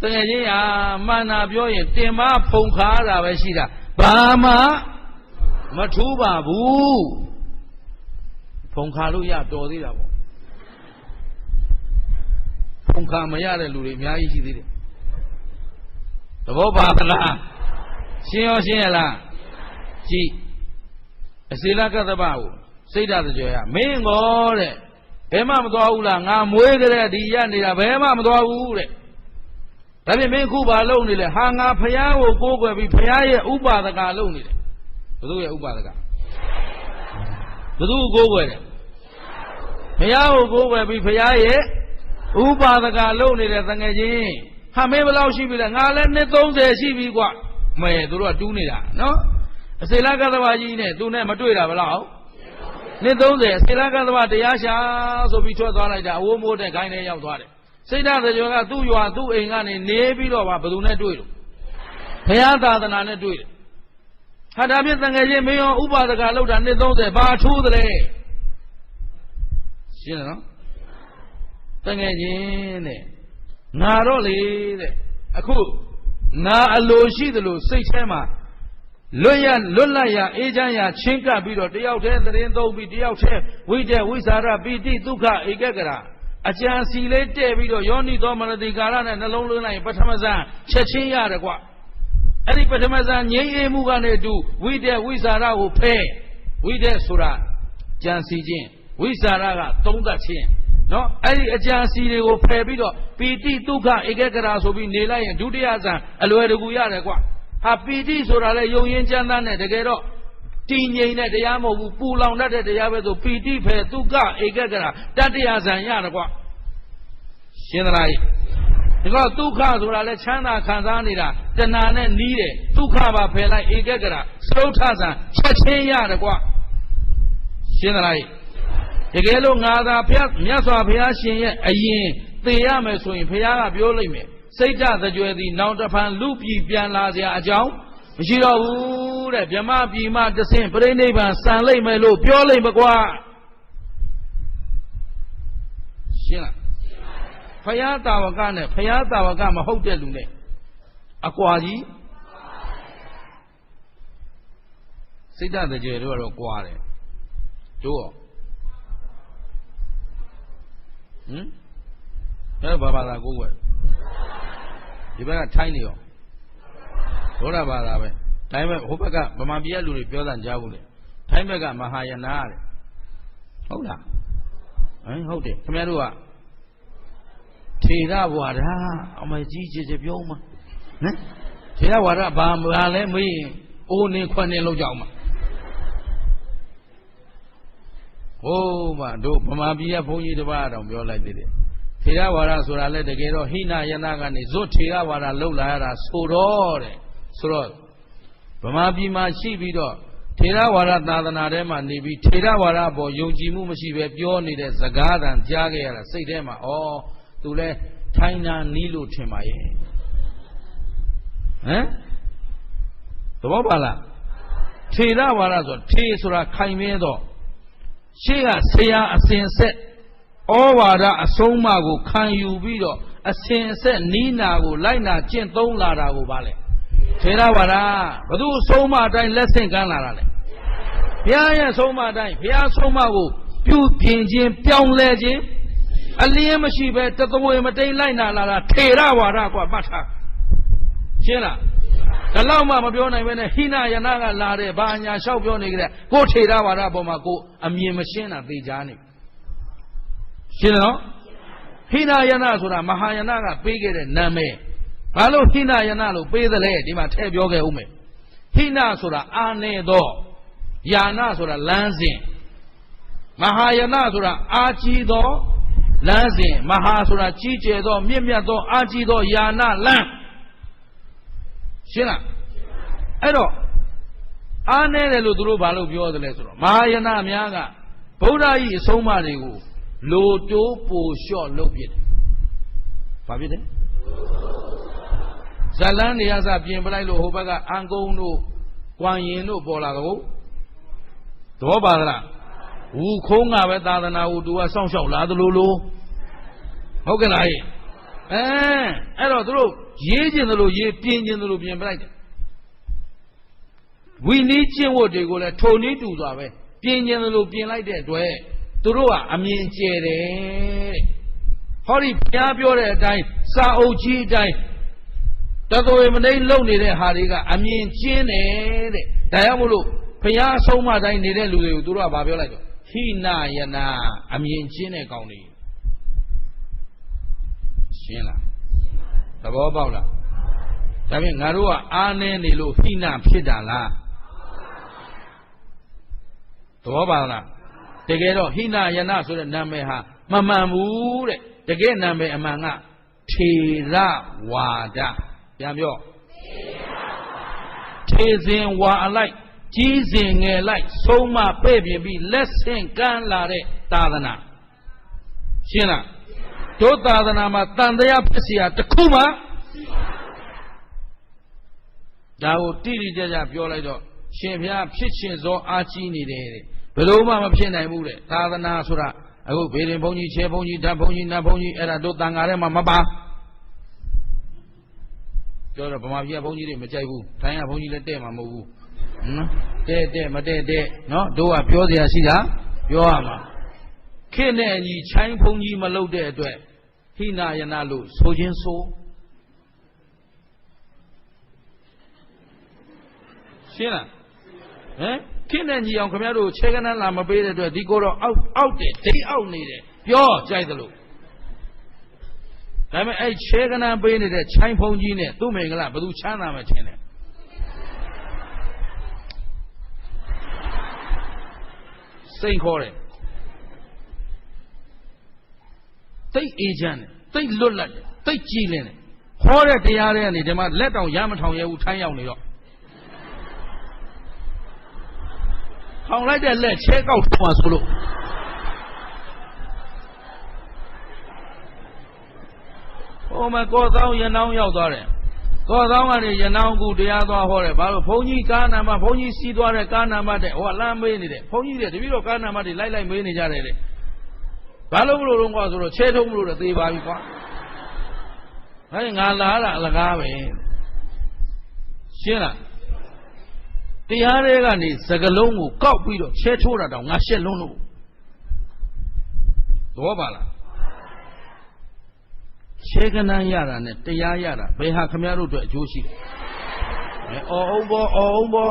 Speaker 1: တကယ်ချင်းဟာမှန်တာပြောရင်တင်မဖုံခါတာပဲရှိတာဘာမှမထူးပါဘူးဖုံခါလို့ရတော်သေးတာပေါ့ဖုံခါမရတဲ့လူတွေအများကြီးရှိသေးတယ်သဘောပါသလားရှင်းရောရှင်းရလားကြည့်အစေရကသဘာကိုစိတ်ဓာတ်ကြွယ်ရမင်းကောတဲ့ဘယ်မှမသွားဘူးလားငါမွေးကြတဲ့ဒီရနေတာဘယ်မှမသွားဘူးတဲ့ဒါဖြင့်မင်းခုဘာလုပ်နေလဲဟာငါဖယားကိုကိုးကွယ်ပြီးဖယားရဲ့ဥပါဒကလုပ်နေတယ်ဘသူရဲ့ဥပါဒကဘသူကိုးကွယ်တယ်ဖယားကိုကိုးကွယ်ပြီးဖယားရဲ့ဥပါဒကလုပ်နေတဲ့တငယ်ချင်းဟာမင်းဘယ်လောက်ရှိပြီလဲငါလည်းနှစ်30ရှိပြီကွမဲသူတို့ကတူးနေတာနော်အစေလကသဘာကြီးနဲ့သူနဲ့မတွေ့တာဘယ်လောက်နှစ်30စေလကသဘာတရားရှာဆိုပြီးထွက်သွားလိုက်တာအဝိုးမိုးတဲ့ခိုင်းထဲရောက်သွားတယ်စိတ်ဓာတ်ကြောကသူ့ရွာသူ့အိမ်ကနေနေပြီးတော့ဘယ်သူနဲ့တွေ့လို့ဘုရားသာသနာနဲ့တွေ့တယ်ဟာဒါဖြင့်တန်ငယ်ချင်းမင်းရောဥပါဒကလောက်တာနှစ်30ဘာထူးသလဲရှင်းတယ်နော်တန်ငယ်ချင်းတဲ့ငါတော့လေတဲ့အခုငါအလိုရှိသလိုစိတ်ထဲမှာလွတ်လပ်ရအေးချမ်းရချင်းကပ်ပြီးတော့တယောက်တည်းသတင်းသုံးပြီးတယောက်တည်းဝိတ္တဝိสารပိတိဒုက္ခဧကဂရ အကျံစီလေးတဲ့ပြီးတော့ယောနိသောမနတိကာရနဲ့နှလုံးသွင်းလိုက်ပထမဇန်ချက်ချင်းရတယ်ကွအဲ့ဒီပထမဇန်ငြိမ်းအေးမှုကနေအတူဝိတက်ဝိစာရကိုဖဲဝိတက်ဆိုတာကြံစီခြင်းဝိစာရကသုံးသပ်ခြင်းနော်အဲ့ဒီအကြံစီတွေကိုဖယ်ပြီးတော့ပီတိဒုက္ခဧကဂရဆိုပြီးနေလိုက်ရင်ဒုတိယဇန်အလွယ်တကူရတယ်ကွဟာပီတိဆိုတာလေယုံရင်ချမ်းသာနဲ့တကယ်တော့တည်ငြိမ်တဲ့တရားမဟုတ်ဘူးပူလောင်တတ်တဲ့တရားပဲဆိုပီတိဖယ်ဒုက္ခဧကဂရတတ္တယဇန်ရတယ်ကွရှင်းသလားဒီတော့ဒုက္ခဆိုတာလေချမ်းသာခံစားနေတာတဏှာနဲ့နီးတယ်ဒုက္ခပါဖယ်လိုက်ဧကဂရသရုဋ္ဌဇန်ချက်ချင်းရတယ်ကွရှင်းသလားတကယ်လို့ငါသာဘုရားမြတ်စွာဘုရားရှင်ရဲ့အရင်သေရမယ်ဆိုရင်ဘုရားကပြောလိုက်မယ်စိတ်ဓာတ်ကြွယ်သည်နောင်တဖန်လူပြည်ပြန်လာစရာအကြောင်းမရှိတော့ဘူးတဲ့ဗြဟ္မပြည်မှတဆင့်ပြိဋိဘံစံလိုက်မယ်လို့ပြောလိုက်မကွာရှင်းလားဘုရားတာဝကနဲ့ဘုရားတာဝကမဟုတ်တဲ့လူနဲ့အကွာကြီးစိတ်ဓာတ်ကြွယ်တို့ကတော့ကွာတယ်တို့ရောဘယ်ဘာသာကိုကွယ်ဒီဘက်ကထိုင်းနေရောဘုရားဘာသာပဲထိုင်းဘက်ဟိုဘက်ကဗမာပြည်ကလူတွေပြောတာကြားဘူးလေထိုင်းဘက်ကမဟာယနာတဲ့ဟုတ်လားဟုတ်တယ်ခင်ဗျားတို့ကထေရဝါဒအမကြီးကြီးပြောမှာနော်ထေရဝါဒဘာလဲမေးရင်အိုးနေခွနဲ့လောက်ကြအောင်မှာဟိုးမတို့ဗမာပြည်ကဘုန်းကြီးတစ်ပါးတောင်ပြောလိုက်သေးတယ်ထေရဝါဒဆိုတာလည်းတကယ်တော့ဟိနယနာကနေဇွတ်ထေရဝါဒလောက်လာရတာဆိုတော့တဲ့ဆိုတော့ဗမာပြည်မှာရှိပြီးတော့ထေရဝါဒသာသနာထဲမှာနေပြီးထေရဝါဒပေါ်ယုံကြည်မှုမရှိပဲပြောနေတဲ့စကားသံကြားခဲ့ရတာစိတ်ထဲမှာဩသူလဲထိုင်းနာနီးလို့ထင်ပါရဲ့သဘောပါလားထေရဝါဒဆိုထေဆိုတာခိုင်မဲတော့ရှေ့ကဆရာအစဉ်ဆက်ဩဝါဒအဆုံးအမကိုခံယူပြီးတော့အစဉ်ဆက်နီးနာကိုလိုက်နာကျင့်သုံးလာတာကိုပါလေထေရဝါဒဘသူအဆုံးအမအတိုင်းလက်ဆင့်ကမ်းလာတာလေဘုရားရဲ့အဆုံးအမအတိုင်းဘုရားအဆုံးအမကိုပြုပြင်ခြင်းပြောင်းလဲခြင်းအလင်းမရှိပဲတသဝေမတိန်လိုက်နာလာတာထေရဝါဒကွာမှတ်ထားရှင်းလားဒါလောက်မှမပြောနိုင်ပဲနဲ့ဟိနယနာကလာတဲ့ဘာညာလျှောက်ပြောနေကြတဲ့ကိုထေရဝါဒပေါ်မှာကိုအမြင်မရှင်းတာသိကြနေရှင်းနော်ဟိနယနာဆိုတာမဟာယနာကပေးခဲ့တဲ့နာမည်ဘာလို့ဟိနယနာလို့ပေးသလဲဒီမှာထည့်ပြောခဲ့ဦးမယ်ဟိနဆိုတာအာနေသောယာနာဆိုတာလမ်းစဉ်မဟာယနာဆိုတာအာကြီးသောလမ်းစဉ်မဟာဆိုတာကြီးကျယ်သောမြင့်မြတ်သောအာကြီးသောယာနာလမ်းရှင်းလားအဲ့တော့အားနည်းတယ်လို့သူတို့ဘာလို့ပြောသလဲဆိုတော့မဟာယနာများကဗုဒ္ဓ၏အဆုံးအမတွေကိုလိုတိုးပိုလျှော့လုပ်ပြတယ်ဘာဖြစ်တယ်ဇလန်းနေရစပြင်ပလိုက်လို့ဟိုဘက်ကအန်ကုန်းတို့ကွမ်ရင်တို့ပေါ်လာတော့သဘောပါသလားဝူခုံးကပဲသာသနာကိုသူကစောင့်ရှောက်လာသလိုလိုဟုတ်ကဲ့လားအဲ့တော့သူတို့ရေးခြင်းသလိုရေးပြင်းခြင်းသလိုပြင်ပလိုက်တယ်ဝိနည်းကျင့်ဝတ်တွေကိုလည်းထုံနည်းတူစွာပဲပြင်းခြင်းသလိုပြင်လိုက်တဲ့အတွက်သူတို့ကအမြင်ကျဲတယ်တဲ့ဟောဒီဘုရားပြောတဲ့အတိုင်းစာအုပ်ကြီးအတိုင်းတသဝေမတိန်လုံနေတဲ့ဟာတွေကအမြင်ကျင်းတယ်တဲ့ဒါကြောင့်မို့လို့ဘုရားဆုံးမတိုင်းနေတဲ့လူတွေကိုသူတို့ကဘာပြောလိုက်တော့ဟိနယနာအမြင်ကျင်းတဲ့ကောင်းတွေရှင်းလားသဘောပေါက်လားဒါဖြင့်ငါတို့ကအားနည်းနေလို့ဟိနဖြစ်တာလားသဘောပါလားတကယ်တော့ဟိနယနာဆိုတဲ့နာမည်ဟာမမှန်ဘူးတဲ့တကယ်နာမည်အမှန်ကထေရဝါဒပြန်ပြောထေစဉ်ဝါအလိုက်ကြီးစဉ်ငယ်လိုက်ဆုံးမပဲ့ပြင်ပြီးလက်ဆင့်ကမ်းလာတဲ့သာသနာရှင်းလားတို့သာသနာမှာတန်တရားဖြစ်เสียတခုမှဒါကိုတိတိကျကျပြောလိုက်တော့ရှင်ဘုရားဖြစ်ခြင်းသောအာကြီးနေတယ်တဲ့ဘယ်လိုမှမဖြစ်နိုင်ဘူးတဲ့သာသနာဆိုတာအခုဘေရင်ဘုန်းကြီးခြေဘုန်းကြီးဓာတ်ဘုန်းကြီးနတ်ဘုန်းကြီးအဲ့ဒါတို့တန်ဃာထဲမှာမပါပြောတော့ဗမာပြည်ကဘုန်းကြီးတွေမကြိုက်ဘူးထိုင်းကဘုန်းကြီးလည်းတဲ့မှာမဟုတ်ဘူးတဲ့မတဲ့နော်တို့ကပြောစရာရှိတာပြောရမှာ ခေတ်နဲ့အညီချိုင်းဖုံးကြီးမလုပ်တဲ့အတွက်ဟိနာယနာလို့ဆိုခြင်းဆိုရှင်းလားဟမ်ခေတ်နဲ့ညီအောင်ခင်ဗျားတို့ခြေကနန်းလာမပေးတဲ့အတွက်ဒီကိုတော့အောက်တယ်ဒိတ်အောက်နေတယ်ပြောကြိုက်သလိုဒါပေမဲ့အဲ့ခြေကနန်းပေးနေတဲ့ချိုင်းဖုံးကြီးနဲ့သူ့မိန်ကလားဘယ်သူချမ်းသာမှထင်တယ်စိတ်ခေါ်တယ်တိတ်အေးချမ်းတယ်တိတ်လွတ်လပ်တယ်တိတ်ကြည်လင်တယ်ဟောတဲ့တရားတွေကနေဒီမှာလက်တောင်ရမထောင်ရဘူးထိုင်းရောက်နေတော့ထောင်လိုက်တဲ့လက်ချဲကောက်ထောင်ဆိုလို့ဟိုမှာကောသောင်းရနောင်းရောက်သွားတယ်ကောသောင်းကနေရနောင်းကူတရားသွားဟောတယ်ဘာလို့ဘုန်းကြီးကားနာမဘုန်းကြီးစီးသွားတဲ့ကားနာမတဲ့ဟိုကလမ်းမေးနေတယ်ဘုန်းကြီးတွေတပည့်တော်ကားနာမတွေလိုက်မေးနေကြတယ်တဲ့ဘာလို့မလို့တော့ကွာဆိုတော့ချဲထုံးမလို့တော့သေပါပြီကွာဟဲ့ငါလာတာအလကားပဲရှင်းလားတရားတွေကနေစကလုံးကိုကောက်ပြီးတော့ချဲထိုးတာတောင်ငါရှက်လုံးလို့သဘောပါလားချဲကနန်းရတာနဲ့တရားရတာဘယ်ဟာခမရတို့အတွက်အကျိုးရှိလဲအော်အောင်ဘော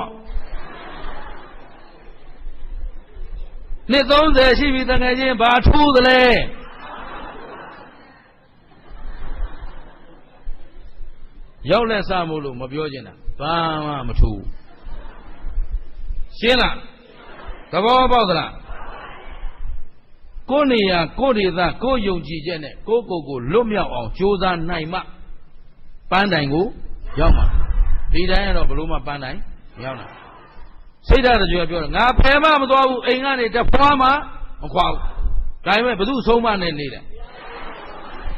Speaker 1: နှစ်30ရှိပြီတကယ်ချင်းဘာထူးသလဲရောက်လက်စမို့လို့မပြောချင်တာဘာမှမထူးရှင်းလားသဘောပေါက်သလားကိုယ်နေရာကိုယ်ဒေသကိုယ်ယုံကြည်ချက်နဲ့ကိုယ်ကိုလွတ်မြောက်အောင်ကြိုးစားနိုင်မှပန်းတိုင်ကိုရောက်မှာဒီတိုင်းကတော့ဘလို့မှပန်းတိုင်ရောက်လာစိတ်ဓာတ်ကြွယ်ပြောတယ်ငါဖယ်မှမသွားဘူးအိမ်ကနေတဖွာမှမခွာဘူးဒါပေမဲ့ဘသူဆုံးမနဲ့နေတယ်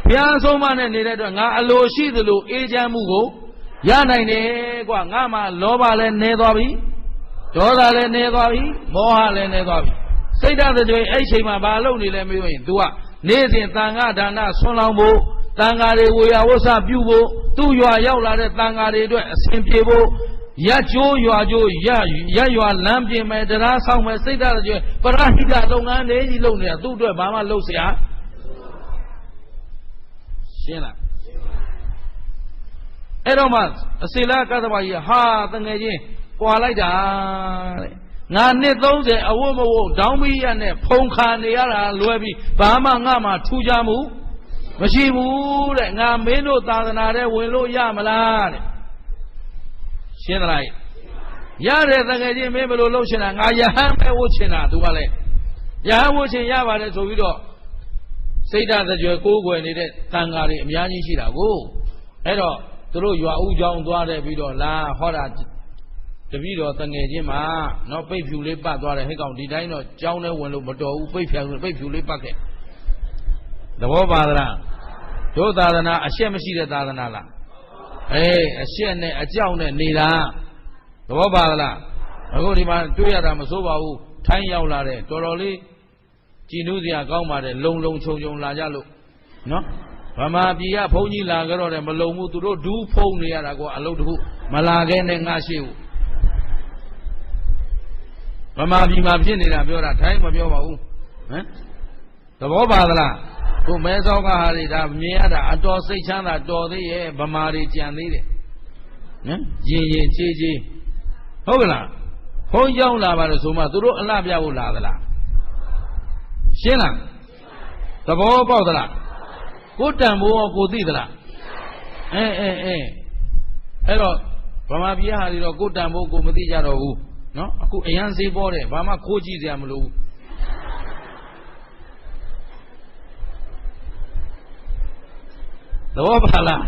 Speaker 1: ဘုရားဆုံးမနဲ့နေတဲ့အတွက်ငါအလိုရှိသလိုအေးချမ်းမှုကိုရနိုင်တယ်ကွာငါမှလောဘလည်းနည်းသွားပြီဒေါသလည်းနည်းသွားပြီမောဟလည်းနည်းသွားပြီစိတ်ဓာတ်ကြွယ်အဲ့ချိန်မှာဘာလုပ်နေလဲမပြောရင် तू ကနေ့စဉ်သံဃာဒါနဆွမ်းလောင်းဖို့သံဃာတွေဝေယဝဆပြုဖို့သူ့ရွာရောက်လာတဲ့သံဃာတွေအတွက်အစဉ်ပြေဖို့ရကျိုးရွာကျိုးရရွာလမ်းပြင်မယ်တရားဆောင်မယ်စိတ်ဓာတ်ကြွယ်ပရဟိတလုပ်ငန်းတွေကြီးလုပ်နေတာသူ့အတွက်ဘာမှလုပ်เสียရှင်းလားအဲ့တော့မှအစီလာကသမာကြီးဟာတငယ်ချင်းကွာလိုက်တာတဲ့ငါနှစ်30အဝတ်မဝတ်ဒေါင်းမီးရနဲ့ဖုံခါနေရတာလွယ်ပြီးဘာမှငါမှထူးခြားမှုမရှိဘူးတဲ့ငါမင်းတို့သာသနာထဲဝင်လို့ရမလားတဲ့ရှင်းသလားရတဲ့တကယ်ချင်းမင်းဘယ်လိုလုပ်ချင်တာငါယဟန်ပဲဝတ်ချင်တာသူကလည်းယဟန်ဝတ်ချင်ရပါတယ်ဆိုပြီးတော့စိတ်ဓာတ်ကြွယ်ကိုးကွယ်နေတဲ့တန်ဃာတွေအများကြီးရှိတာကိုအဲ့တော့သူတို့ရွာဦးချောင်းသွားတယ်ပြီးတော့လာဟောတာတပည့်တော်တငယ်ချင်းမှာနော်ပိတ်ဖြူလေးပတ်သွားတယ်ဟဲ့ကောင်ဒီတိုင်းတော့ကြောင်းထဲဝင်လို့မတော်ဘူးပိတ်ဖြူလေးပတ်ခဲ့သဘောပါသလားတို့သာသနာအရှက်မရှိတဲ့သာသနာလားအေးအရှက်နဲ့အကြောက်နဲ့နေတာသဘောပါသလားအခုဒီမှာတွေ့ရတာမဆိုးပါဘူးထိုင်းရောက်လာတဲ့တော်တော်လေးကြည်နူးစရာကောင်းပါတယ်လုံခြုံလာကြလို့နော်ဗမာပြည်ကဘုန်းကြီးလာကြတော့တယ်မလုံဘူးသူတို့ဒူးဖုံးနေရတာကွာအလုပ်တခုမလာခဲ့နဲ့ငါရှိဘူးဗမာပြည်မှာဖြစ်နေတာပြောတာထိုင်းမပြောပါဘူးဟမ်သဘောပါသလားကိုမဲစောကဟာတွေဒါမြင်ရတာအတော်စိတ်ချမ်းသာတော်သေးရဲ့ဗမာတွေကြံသေးတယ်နော်ရင်ချေးဟုတ်ကလားဘုန်းကြောင်းလာပါတယ်ဆိုမှသူတို့အလှပြဖို့လာသလားရှင်းလားသဘောပေါက်သလားကိုတန်ဖို့ရောကိုသိသလားအဲ့တော့ဗမာပြည်ဟာတွေတော့ကိုတန်ဖို့ကိုမသိကြတော့ဘူးနော်အခုအရန်စေးပေါ်တယ်ဘာမှခိုးကြည့်စရာမလိုဘူးသဘောပါလား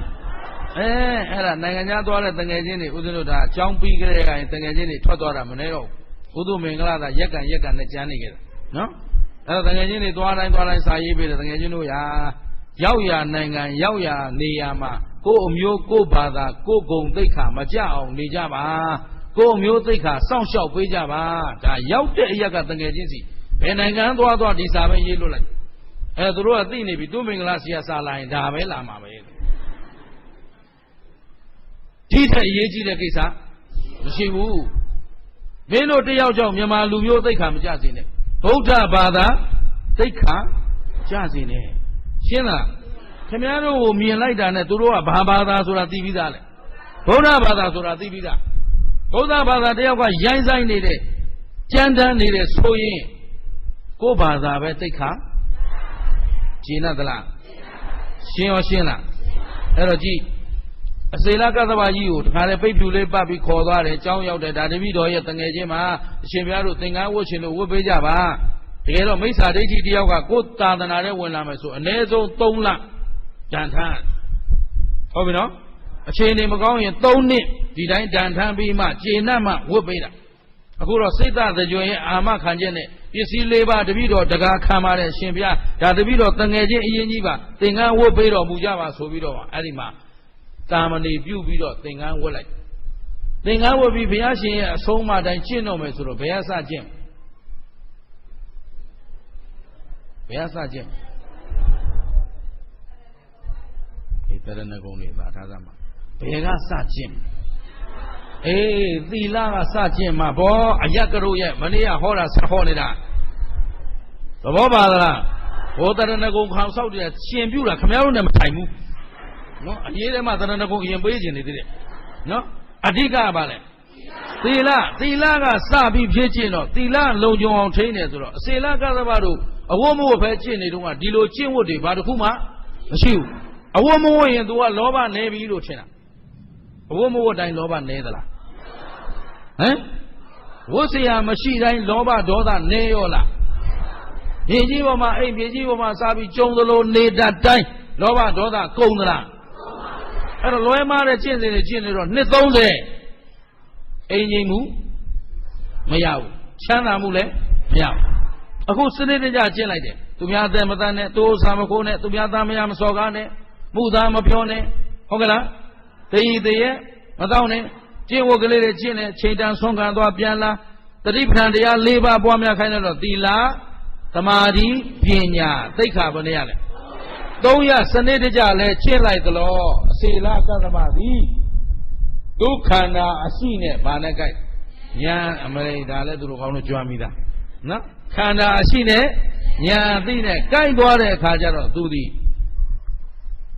Speaker 1: အဲ့ဒါနိုင်ငံခြားသွားတဲ့တငယ်ချင်းတွေဦးဇင်းတို့ဒါအကြောင်းပြီးကြတဲ့အခါတငယ်ချင်းတွေထွက်သွားတာမနေတော့ဘူးဘုသူမင်္ဂလာသာရက်ကန်နဲ့ကြမ်းနေကြတယ်နော်အဲ့တော့တငယ်ချင်းတွေသွားတိုင်းစာရေးပေးတယ်တငယ်ချင်းတို့ရောက်ရနိုင်ငံရောက်ရနေရမှာကိုယ်အမျိုးကိုယ်ဘာသာကိုယ်ဂုဏ်သိက္ခာမကြအောင်နေကြပါကိုယ်အမျိုးသိက္ခာစောင့်ရှောက်ပေးကြပါဒါရောက်တဲ့အရက်ကတငယ်ချင်းစီဘယ်နိုင်ငံသွားဒီစာပဲရေးလို့လိုက်သူတို့ကသိနေပြီသူမင်္ဂလာဆရာစာလာရင်ဒါပဲလာမှာပဲဒီထက်အရေးကြီးတဲ့ကိစ္စမရှိဘူးမင်းတို့တယောက်ကြောင့်မြန်မာလူမျိုးသိက္ခာမကြစေနဲ့ဗုဒ္ဓဘာသာ သိက္ခာကျစေနဲ့ရှင်းလားခင်ဗျားတို့ကိုမြင်လိုက်တာနဲ့သူတို့ကဘာဘာသာဆိုတာသိပြီးသားလေဗုဒ္ဓဘာသာဆိုတာသိပြီးသားဗုဒ္ဓဘာသာတယောက်ကရိုင်းဆိုင်နေတဲ့ကြမ်းတမ်းနေတဲ့ဆိုရင်ကိုယ်ဘာသာပဲသိက္ခာကျင့်သလားရှင်းရောရှင်းလားအဲ့တော့ကြည့်အစေလကသဗ္ဗကြီးကိုတခါလေပိတ်ဖြူလေးပတ်ပြီးခေါ်သွားတယ်ကြောင်းရောက်တယ်ဒါတပည့်တော်ရဲ့တငယ်ချင်းမှာအရှင်ဘုရားတို့သင်္ကန်းဝတ်ရှင်လို့ဝတ်ပေးကြပါတကယ်တော့မိစ္ဆာဒိဋ္ဌိတယောက်ကကိုယ်သာသနာနဲ့ဝင်လာမယ်ဆိုအ ਨੇ ဆုံး3လဒဏ်ထမ်းဟုတ်ပြီနော်အခြေအနေမကောင်းရင်3နှစ်ဒီတိုင်းဒဏ်ထမ်းပြီးမှကျေနပ်မှဝတ်ပေးတာအခုတော့စိတ်သကြွယ်ရဲ့အာမခံချက်နဲ့ပစ္စည်း၄ပါးတပည့်တော်တကားခံပါတယ်ရှင်ဘုရားဒါတပည့်တော်တငယ်ချင်းအရင်ကြီးပါသင်္ကန်းဝတ်ပေးတော်မူကြပါဆိုပြီးတော့အဲ့ဒီမှာတာမဏေပြုပြီးတော့သင်္ကန်းဝတ်လိုက်သင်္ကန်းဝတ်ပြီးဘုရားရှင်ရဲ့အဆုံးအမတိုင်းကျင့်တော်မယ်ဆိုတော့ဘယ်ရစကျင့်ဘယ်ရစကျင့်ဒီတရဏဂုံလေးသာထားသမှာဘယ်ကစကျင့်အေးသီလကစကျင့်မှာဘောအယက်ကရုရဲ့မနေ့ကဟောတာဆက်ဟောနေတာသဘောပါလားဘောတရဏဂုံခေါင်ဆောက်တယ်ရှင်ပြုတာခမည်းတော်နဲ့မထိုင်ဘူးနော်အရေးထဲမှာတရဏဂုံအရင်ပေးခြင်းနေသေးတယ်နော်အဓိကပါလေသီလကစပြီးဖြစ်ခြင်းတော့သီလလုံခြုံအောင်ထိန်းတယ်ဆိုတော့အစေလကသဗ္ဗတို့အဝတ်မဝတ်ပဲကျင့်နေတော့ကဒီလိုကျင့်ဝတ်တွေဘာတစ်ခုမှမရှိဘူးအဝတ်မဝတ်ရင် तू ကလောဘနေပြီလို့ထင်တာအဝတ်မဝတ်တိုင်းလောဘနေသလားဟမ်ဝတ်စရာမရှိတိုင်းလောဘဒေါသနေရောလားမြေကြီးပေါ်မှာအိမ်မြေကြီးပေါ်မှာစားပြီးကြုံသလိုနေတတ်တိုင်းလောဘဒေါသကုန်သလားအဲ့တော့လွဲမားတဲ့ကျင့်စဉ်တွေကျင့်နေတော့နှစ်30အိမ်ငြိမ်မှုမရဘူးချမ်းသာမှုလည်းမရဘူးအခုစနစ်တကျကျင့်လိုက်တယ်သူများအသက်မတန်းနဲ့သူဥစ္စာမခိုးနဲ့သူများသားမရမစော်ကားနဲ့မှုသားမပြောနဲ့ဟုတ်ကလားတည်တည်းမတော့နဲ့ကျင့်ဝတ်ကလေးတွေကျင့်နေချိန်တန်ဆွမ်းခံသွားပြန်လာတတိပဌာန်တရား၄ပါးပွားများခိုင်းတော့သီလသမာဓိပညာသိက္ခာဘယ်နှရလဲ300စနစ်တကျလဲကျင့်လိုက်သလိုအစေလကသဗ္ဗသည်ဒုက္ခန္တာအရှိနဲ့ဗာနဲ့ကြိုက်ညာအမရိဒါလည်းသူတို့ကောင်းလို့ကြွားမိတာနော်ခန္ဓာအရှိနဲ့ညာအသိနဲ့ကြိုက်သွားတဲ့အခါကျတော့သူသည်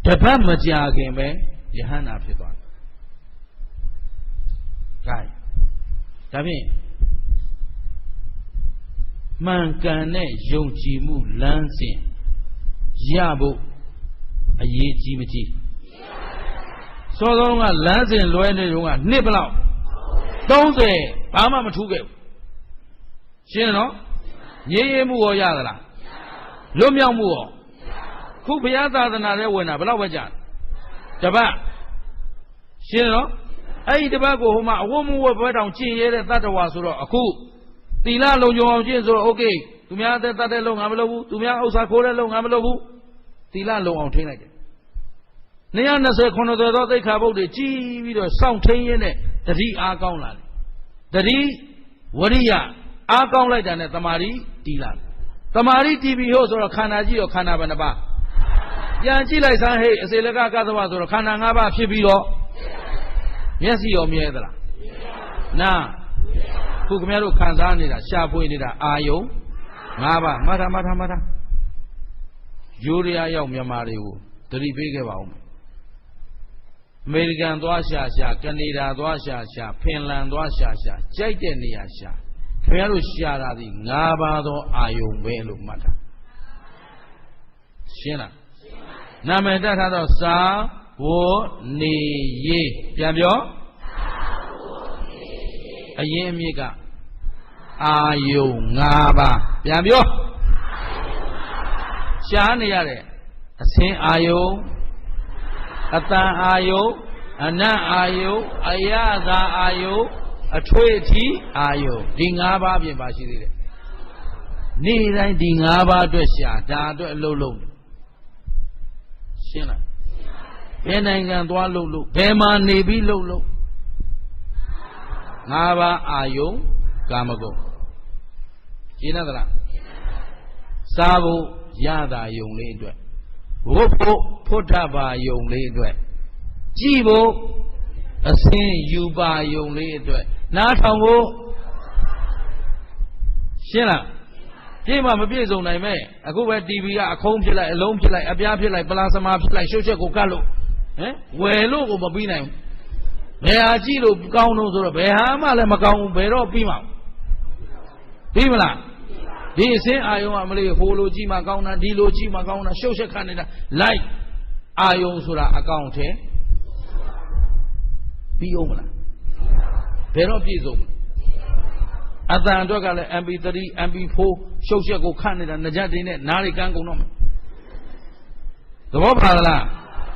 Speaker 1: တပတ်မကြာခင်ပဲယဟန္တာဖြစ်သွားတယ်။ဒါဖြင့်မှန်ကန်တဲ့ယုံကြည်မှုလမ်းစဉ်ရဖို့အရေးကြီးမကြီးစောစောကလမ်းစဉ်လွဲနေတုန်းကနှစ်ဘလောက်30ဘာမှမထူးခဲ့ဘူးရှင်းနော်ငြိမ်းရမှုရောရသလားလွတ်မြောက်မှုရောခုဘုရားသာသနာထဲဝင်တာဘယ်လောက်ပဲကြာတပတ်ရှင်းနော်အဲ့ဒီတပတ်ကိုဟိုမှာအဝတ်မဝတ်ဘဲတောင်ကျင့်ရတဲ့တတ္တဝါဆိုတော့အခုသီလလုံခြုံအောင်ကျင့်ဆိုတော့โอเคသူများတဲ့တတ်တဲ့လုံငါမလုပ်ဘူးသူများဥစ္စာခိုးတဲ့လုံငါမလုပ်ဘူးသီလလုံအောင်ထိန်းလိုက်တယ်220 9သောသိက္ခာပုဒ်တွေကြီးပြီးတော့စောင့်ထိန်းရင်းနဲ့တတိအားကောင်းလာတယ်တတိဝရိယအားကောင်းလိုက်တာနဲ့တမာရီတီးလာတယ်တမာရီတီးပြီးဟိုဆိုတော့ခန္ဓာကြီးရောခန္ဓာဘယ်နှပါပြန်ကြည့်လိုက်စမ်းဟဲ့အစေလကကသဝဆိုတော့ခန္ဓာ၅ပါးဖြစ်ပြီးတော့မျက်စိရောမြဲသလားနာခုခင်ဗျားတို့ခံစားနေတာရှားပွေနေတာအာယုံ၅ပါးမှတ်တာယူရီးယားရောက်မြန်မာတွေကိုသတိပေးခဲ့ပါဦးအမေရိကန်သွားရှာကနေဒါသွားရှာဖင်လန်သွားရှာကြိုက်တဲ့နေရာရှာခင်ဗျားတို့ရှာတာဒီ၅ပါးသောအာယုံပဲလို့မှတ်တာရှင်းလားနာမည်တတ်ထားတော့စာဝနေရေးပြန်ပြောအရင်အမြစ်ကအာယုံ၅ပါးပြန်ပြောရှားနေရတဲ့အစင်းအာယုံအတန်အာယုံအနတ်အာယုံအယသာအာယုံအထွေထီအာယုံဒီ၅ပါးပြင်ပါရှိသေးတယ်နေ့တိုင်းဒီ၅ပါးအတွက်ရှာဒါအတွက်အလုပ်လုပ်ရှင်းလားဘယ်နိုင်ငံသွားလုပ်ဘယ်မှာနေပြီးလုပ်၅ပါးအာယုံကာမဂုဏ်ရှင်းသလားစားဖို့ရတာယုံလေးအတွက်ဝတ်ဖို့ဖွတ်ထပါယုံလေးအတွက်ကြည်ဖို့အစင်းယူပါယုံလေးအတွက်နားထောင်ဖို့ရှင်းလား ပြေမှမပြေဆုံးနိုင်မဲ့အခုပဲ TV ကအခုံးဖြစ်လိုက်အလုံးဖြစ်လိုက်အပြားဖြစ်လိုက်ပလာစမာဖြစ်လိုက်ရှုပ်ချက်ကိုကတ်လို့ဝယ်လို့ကိုမပြီးနိုင်ဘူးဘယ်ဟာကြည့်လို့ကောင်းတော့ဆိုတော့ဘယ်ဟာမှလည်းမကောင်းဘူးဘယ်တော့ပြီးမှာပြီးမလားဒီအစင်းအာယုံကမလေးဟိုလိုကြည့်မှကောင်းတာဒီလိုကြည့်မှကောင်းတာရှုပ်ချက်ခတ်နေတာလိုက်အာယုံဆိုတာအကောင့်ထဲပြီးအောင်မလားဘယ်တော့ပြည့်စုံအတန်အတွက်ကလည်း MP3 MP4 ရှုပ်ချက်ကိုခတ်နေတာငကြက်တွေနဲ့နားတွေကန်းကုန်တော့မယ်သဘောပါလား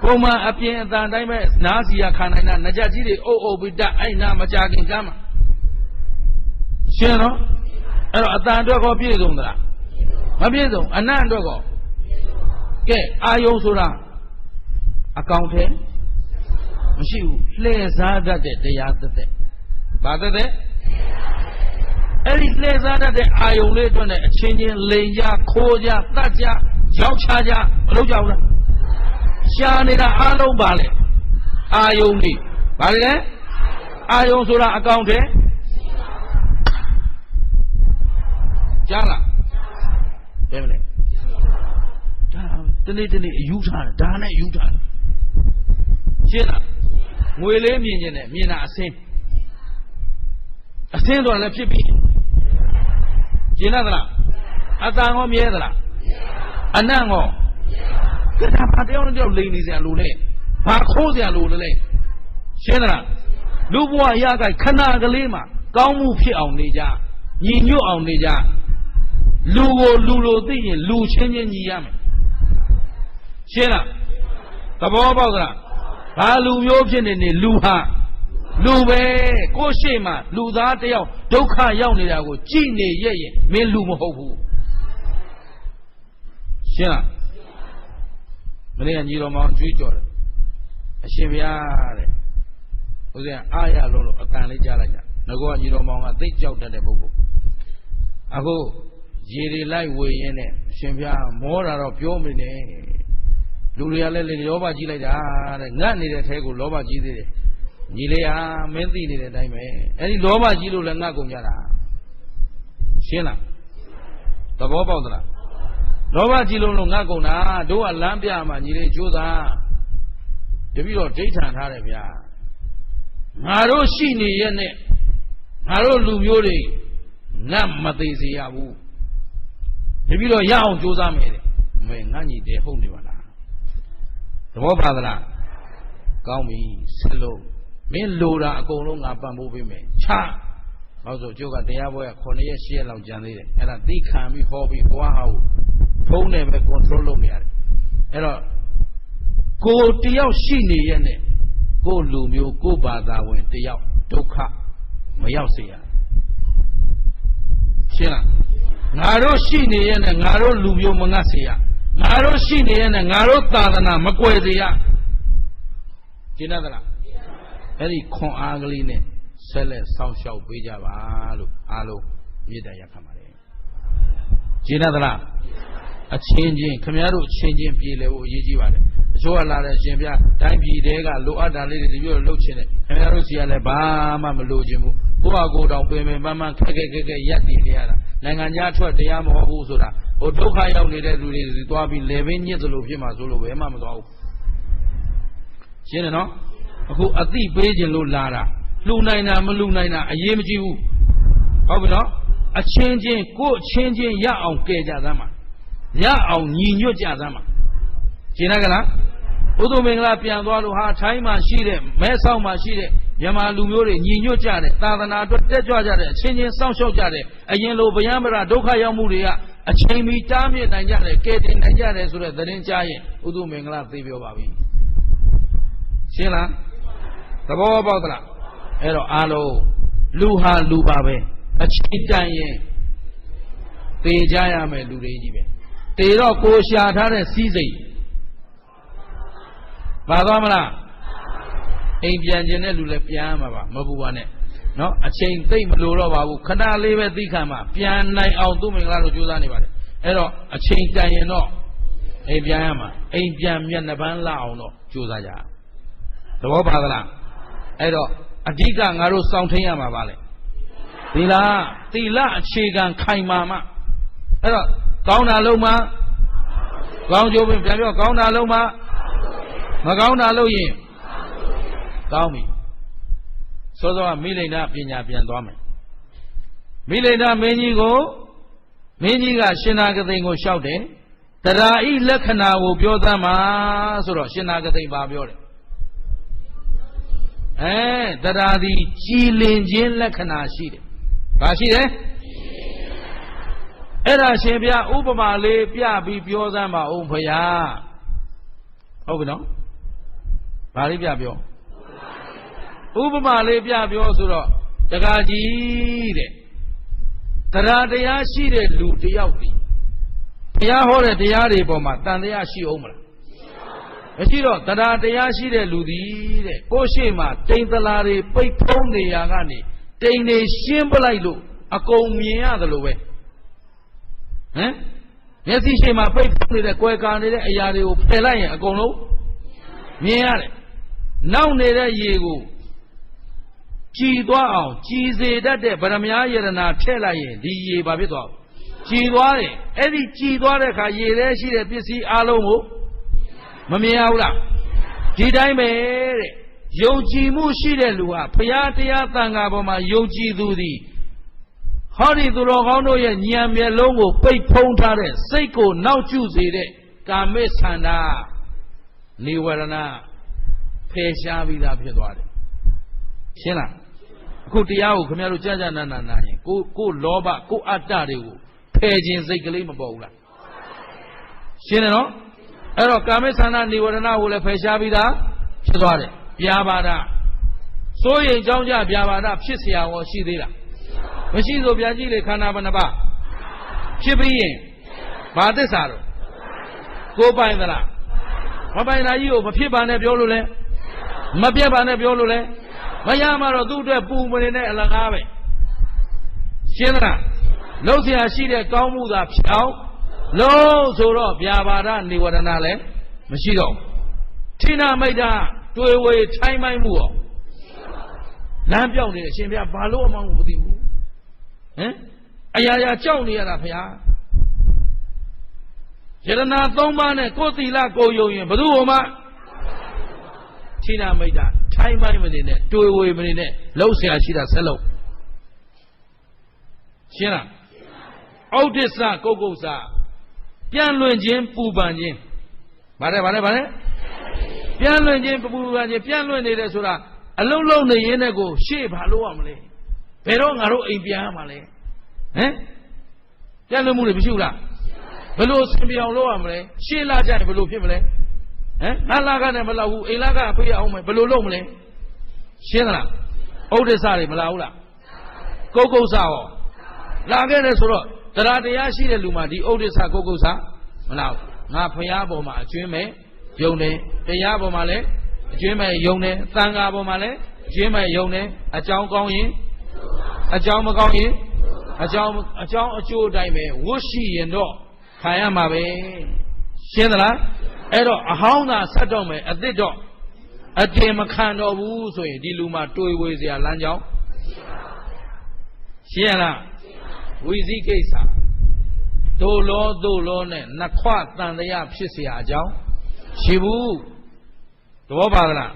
Speaker 1: ပုံမှန်အပြင်အတန်တိုင်းပဲနားစီရခံနိုင်တာငကြက်ကြီးတွေအုပ်အုပ်ပြီးတက်အဲ့နာမကြခင်ကမ်းမှာရှင်းနော်အဲ့တော့အတန်အတွက်ကောပြည့်စုံသလားမပြည့်စုံအနံ့အတွက်ကောကဲအာယုံဆိုတာအကောင်ထဲမရှိဘူးလှည့်စားတတ်တဲ့တရားသက်သက်ဘာသက်သက်အဲ့ဒီလှည့်စားတတ်တဲ့အာယုံလေးအတွက်နဲ့အချင်းချင်းလိန်ကြခိုးကြတတ်ကြရောက်ချကြမလုပ်ကြဘူးလားရှားနေတာအားလုံးပါလေအာယုံတွေဘာလဲအာယုံဆိုတာအကောင်ထဲကြားလားပြောမလဲဒါတနေ့တနေ့အယူထားတယ်ဒါနဲ့ယူထားတယ်ရှင်းလားငွေလေးမြင်နေတယ်မြင်တာအစင်းဆိုတာလည်းဖြစ်ပြီရှင်းလားအတန်ဟောမြဲသလားအနံ့ဟောကဲဒါဘာတယောက်နဲ့တယောက်လိန်နေစရာလိုလဲဘာခိုးစရာလိုလဲရှင်းလားလူဘဝရကခဏကလေးမှာကောင်းမှုဖြစ်အောင်နေကြညီညွတ်အောင်နေကြလူကိုလူလိုသိရင်လူချင်းချင်းညီရမယ်ရှင်းလားသဘောပေါက်သလားဘာလူမျိုးဖြစ်နေလူဟာလူပဲကိုရှိမှလူသားတယောက်ဒုက္ခရောက်နေတာကိုကြည်နေရဲ့ရင်မင်းလူမဟုတ်ဘူးရှင်းလားမင်းကညီတော်မောင်ကြွေးကြော်တယ်အရှင်ဘုရားတဲ့ဦးဇင်းအားရလို့အတန်လေးကြားလိုက်ကြငါကညီတော်မောင်ကသိကြောက်တတ်တဲ့ပုဂ္ဂိုလ်အခုရေတွေလိုက်ဝေရင်းနဲ့ရှင်ဘုရားမောတာတော့ပြောမိနေလူတွေကလည်းလောဘကြီးလိုက်တာတဲ့ငတ်နေတဲ့ထဲကိုလောဘကြီးသေးတယ်ညီလေးဟာမင်းသိနေတဲ့အတိုင်းပဲအဲ့ဒီလောဘကြီးလို့လည်းငတ်ကုန်ကြတာရှင်းလားသဘောပေါက်သလားလောဘကြီးလို့ငတ်ကုန်တာတို့ကလမ်းပြမှာညီလေးကြိုးစားတပည့်တော်ဒိဋ္ဌံထားတယ်ဗျာငါတို့ရှိနေရဲ့နဲ့ငါတို့လူမျိုးတွေငတ်မသေးစေရဘူးတပည့်တော်ရအောင်ကြိုးစားမယ်တဲ့မဲငတ်ညီတယ်ဟုတ်နေပါလားသဘောပါသလားကောင်းပြီဆက်လို့မင်းလိုတာအကုန်လုံးငါပံ့ပိုးပေးမယ်ချဟောဆိုကျုပ်ကတရားပွဲက9ရက်10ရက်လောက်ကြံသေးတယ်အဲ့ဒါသိခံပြီးဟောပြီးဘွားဟာကိုဖုံးနေပဲ control လုပ်နေရတယ်အဲ့တော့ကိုတယောက်ရှိနေရဲ့နဲ့ကိုလူမျိုးကိုဘာသာဝင်တယောက်ဒုက္ခမရောက်စေရရှင်းလားငါတို့ရှိနေရဲ့နဲ့ငါတို့လူမျိုးမငတ်စေရငါတို့ရှိနေရဲ့နဲ့ငါတို့သာသနာမကွယ်စေရရှင်းသလားအဲ့ဒီခွန်အားကလေးနဲ့ဆက်လက်စောင့်ရှောက်ပေးကြပါလို့အားလုံးမေတ္တာရပ်ခံပါတယ်ရှင်းသလားအချင်းချင်းခင်ဗျားတို့အချင်းချင်းပြေလည်ဖို့အရေးကြီးပါတယ်အချို့ကလာတဲ့ရှင်ပြတိုင်းပြည်တဲကလိုအပ်တာလေးတွေဒီလိုလှုပ်ချင်တယ်ခင်ဗျားတို့စီကလည်းဘာမှမလိုချင်ဘူးကိုယ့်ဟာကိုယ်တောင်ပင်ပင်ပန်းပန်းခက်ခက်ရက်တည်နေရတာနိုင်ငံခြားထွက်တရားမဟုတ်ဘူးဆိုတာဟိုဒုက္ခရောက်နေတဲ့လူတွေစီသွားပြီးလေပင်ညစ်သလိုဖြစ်မှာဆိုလို့ဘယ်မှမသွားဘူးရှင်းတယ်နော်အခုအသိပေးခြင်းလို့လာတာလှူနိုင်တာမလှူနိုင်တာအရေးမကြီးဘူးဟုတ်ပြီနော်အချင်းချင်းကိုယ်ချင်းချင်းရအောင်ကဲကြသမ်းပါရအောင်ညီညွတ်ကြသမ်းပါရှင်းလားကလားဥဒုမင်္ဂလာပြန်သွားလို့ဟာထိုင်းမှာရှိတဲ့မဲဆောက်မှာရှိတဲ့မြန်မာလူမျိုးတွေညီညွတ်ကြတယ်သာသနာအတွက်တက်ကြွကြတယ်အချင်းချင်းစောင့်ရှောက်ကြတယ်အရင်လိုဗျံပရဒုက္ခရောက်မှုတွေကအချိန်မီတားမြစ်နိုင်ကြတယ်ကဲတင်နိုင်ကြတယ်ဆိုတဲ့သတင်းကြားရင်ဥဒုမင်္ဂလာသိပြောပါပြီရှင်းလားသဘောပေါက်သလားအဲ့တော့အားလုံးလူဟာလူပါပဲအချိန်တန်ရင်သေကြရမယ်လူတွေကြီးပဲသေတော့ကိုရှာထားတဲ့စီးစိမ်ပါသွားမလားအိမ်ပြန်ခြင်းတဲ့လူလည်းပြန်မှာပါမပူပါနဲ့နော်အချိန်သိမ့်မလို့တော့ပါဘူးခဏလေးပဲသိခံမှာပြန်နိုင်အောင်သူ့မင်္ဂလာတို့ကြိုးစားနေပါတယ်အဲ့တော့အချိန်တန်ရင်တော့အိမ်ပြန်ရမှာအိမ်ပြန်မျက်နှာပန်းလှအောင်တော့ကြိုးစားကြသဘောပါသလားအဲ့တော့အဓိကငါတို့စောင့်ထိန်ရမှာပါလေသီလအခြေခံခိုင်မာမှ အဲ့တော့ကောင်းတာလုံးမှာကောင်းကျိုးပင်ပြန်ပြောကောင်းတာလုံးမှာမကောင်းတာလို့ရင်ကောင်းပြီစောစောကမိလိန်နာပညာပြန်သွားမယ်မိလိန်နာမင်းကြီးကရှင်နာဂသိန်ကိုလျှောက်တယ်တရားဤလက္ခဏာကိုပြောသမ်းမှာဆိုတော့ရှင်နာဂသိန်ပါပြောတယ်တရားသည်ကြည်လင်ခြင်းလက္ခဏာရှိတယ်ဘာရှိတယ်အဲ့ဒါရှင်ဗျာဥပမာလေးပြပြီးပြောသမ်းပါဦးဖရာဟုတ်ပြီနော်ဘာလေးပြပြောဥပမာလေးပြပြောဆိုတော့တက္ကကြီးတဲ့တရားရှိတဲ့လူတယောက်ဒီဘုရားဟောတဲ့တရားတွေပေါ်မှာတန်တရားရှိအောင်မလားမရှိတော့တရားရှိတဲ့လူသည်တဲ့ကိုယ်ရှိမှတိမ်သလာတွေပိတ်ဖုံးနေရကနေတိမ်တွေရှင်းပလိုက်လို့အကုန်မြင်ရတယ်လို့ပဲမျက်စိရှိမှပိတ်ဖုံးနေတဲ့ကွယ်ကာနေတဲ့အရာတွေကိုဖယ်လိုက်ရင်အကုန်လုံးမြင်ရတယ်နောက်နေတဲ့ရေကိုကြည်သွားအောင်ကြည်စေတတ်တဲ့ဗရမ ्या ယရနာထည့်လိုက်ရင်ဒီရေဘာဖြစ်သွားကြည်သွားတယ်အဲ့ဒီကြည်သွားတဲ့အခါရေထဲရှိတဲ့ပစ္စည်းအလုံးကိုမမြင်ရဘူးလားဒီတိုင်းပဲတဲ့ယုံကြည်မှုရှိတဲ့လူဟာဘုရားတရားသံဃာပေါ်မှာယုံကြည်သူသည်ဟောဒီသူတော်ကောင်းတို့ရဲ့ဉာဏ်မျက်လုံးကိုပိတ်ဖုံးထားတဲ့စိတ်ကိုနောက်ကျစေတဲ့ကာမိသန္တာနိဝရဏဖယ်ရှားပြီးသားဖြစ်သွားတယ်ရှင်းလားအခုတရားကိုခင်ဗျားတို့ကြာကြာနာနာနာရင်ကိုလောဘကိုအတ္တတွေကိုဖယ်ခြင်းစိတ်ကလေးမပေါ်ဘူးလားရှင်းတယ်နော်အဲ့တော့ကာမိသန္တာနိဝရဏကိုလည်းဖယ်ရှားပြီးသားဖြစ်သွားတယ်ဗျာပါဒစိုးရိမ်ကြောင်းကြဗျာပါဒဖြစ်เสียရောရှိသေးလားမရှိဆိုဗျာကြည့်လေခန္ဓာဘယ်နှပါဖြစ်ပြီးရင်ဘာသစ္စာတော့ကိုပိုင်သလားမပိုင်တာကြီးကိုမဖြစ်ပါနဲ့ပြောလို့လဲမပြတ်ပါနဲ့ပြောလို့လဲမရမှတော့သူ့အတွက်ပူမနေနဲ့အလကားပဲရှင်းသလားလှုပ်เสียရှိတဲ့ကောင်းမှုသာဖြစ်အောင်လုံးဆိုတော့ဗျာပါဒနိဝရဏလည်းမရှိတော့ထိနာမိတ်တာတွေ့ဝေထိုင်းမိုင်းမှုရောလမ်းပြောင်းနေတယ်ရှင်ဗျာဘာလို့အမှန်းကိုမသိဘူးအရာရာကြောက်နေရတာဖေဟာယရဏသုံးပါးနဲ့ကိုယ်သီလကိုယုံရင်ဘယ်သူမှထိနာမိတ်တာထိုင်းမိုင်းမနေနဲ့တွေ့ဝေမနေနဲ့လှုပ်เสียရှိတာဆက်လုပ်ရှင်းလားဩဒိစ္စကုတ်ကုတ်စာပြန်လွင်ခြင်းပူပန်ခြင်းဗါတယ်ပြန်လွင်ခြင်းပူပန်ခြင်းပြန်လွင်နေတယ်ဆိုတာအလုံးလုံးနေရင်းနဲ့ကိုရှေ့ဘာလို့ရမလဲဘယ်တော့ငါတို့အိမ်ပြန်ရမှာလဲပြန်လွင်မှုတွေမရှိဘူးလားဘယ်လိုဆင်ပြောင်လို့ရမလဲရှေ့လာကြရင်ဘယ်လိုဖြစ်မလဲငါလာကနဲ့မလောက်ဘူးအိမ်လာကဖေးအောင်မယ်ဘယ်လိုလုပ်မလဲရှင်းသလားဩဒိစ္စတွေမလာဘူးလားကုတ်ကုတ်စာရောလာခဲ့တယ်ဆိုတော့တရားရှိတဲ့လူမှာဒီဩဒိစ္စကုတ်ကုတ်စာမလာဘူးငါဖရာပေါ်မှာအကျွင်းမဲ့ယုံတယ်တရားပေါ်မှာလည်းအကျွင်းမဲ့ယုံတယ်သံဃာပေါ်မှာလည်းအကျွင်းမဲ့ယုံတယ်အကြောင်းကောင်းရင်အကြောင်းမကောင်းရင်အကြောင်းအကျိုးအတိုင်းပဲဝတ်ရှိရင်တော့ခံရမှာပဲရှင်းသလားအဲ့တော့အဟောင်းသာဆက်တော့မယ်အသစ်တော့အတင်မခံတော့ဘူးဆိုရင်ဒီလူမှာတွေးဝေစရာလမ်းကြောင်းရှင်းရလားဝိဇိကိစ္စဒိုလောနဲ့နှစ်ခွတန်တရားဖြစ်เสียအကြောင်းရှိဘူးသဘောပါလား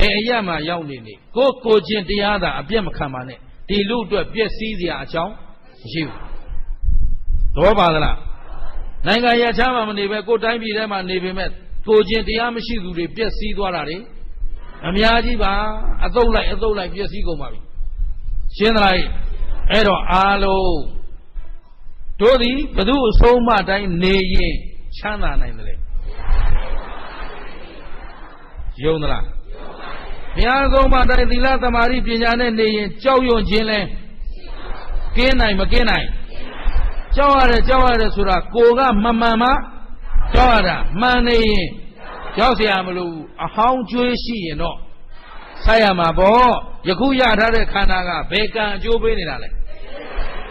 Speaker 1: အဲအရမှာရောက်နေကိုချင်းတရားသာအပြတ်မခံပါနဲ့ဒီလူအတွက်ပျက်စီးเสียအကြောင်းမရှိဘူးသဘောပါလားနိုင်ငံရချမ်းမှမနေပဲကိုတိုင်းပြည်ထဲမှာနေပေမဲ့ကိုချင်းတရားမရှိသူတွေပျက်စီးသွားတာတွေအများကြီးပါအသုတ်လိုက်ပျက်စီးကုန်ပါပြီရှင်းသလားအဲ့တော့အားလုံးတို့သည်ဘသူအဆုံးမတိုင်းနေရင်ချမ်းသာနိုင်တယ်ယုံသလားဘုရားအဆုံးမတိုင်းသီလသမာဓိပညာနဲ့နေရင်ကြောက်ရွံ့ခြင်းလဲကင်းနိုင်မကင်းနိုင်ကြောက်ရတယ်ဆိုတာကိုကမမှန်မှကြောက်ရတာမှန်နေရင်ကြောက်เสียမလို့အဟောင်းကျွေးရှိရင်တော့ဆက်ရမှာပေါ့ယခုရထားတဲ့ခန္ဓာကဘယ်ကံအကျိုးပေးနေတာလဲ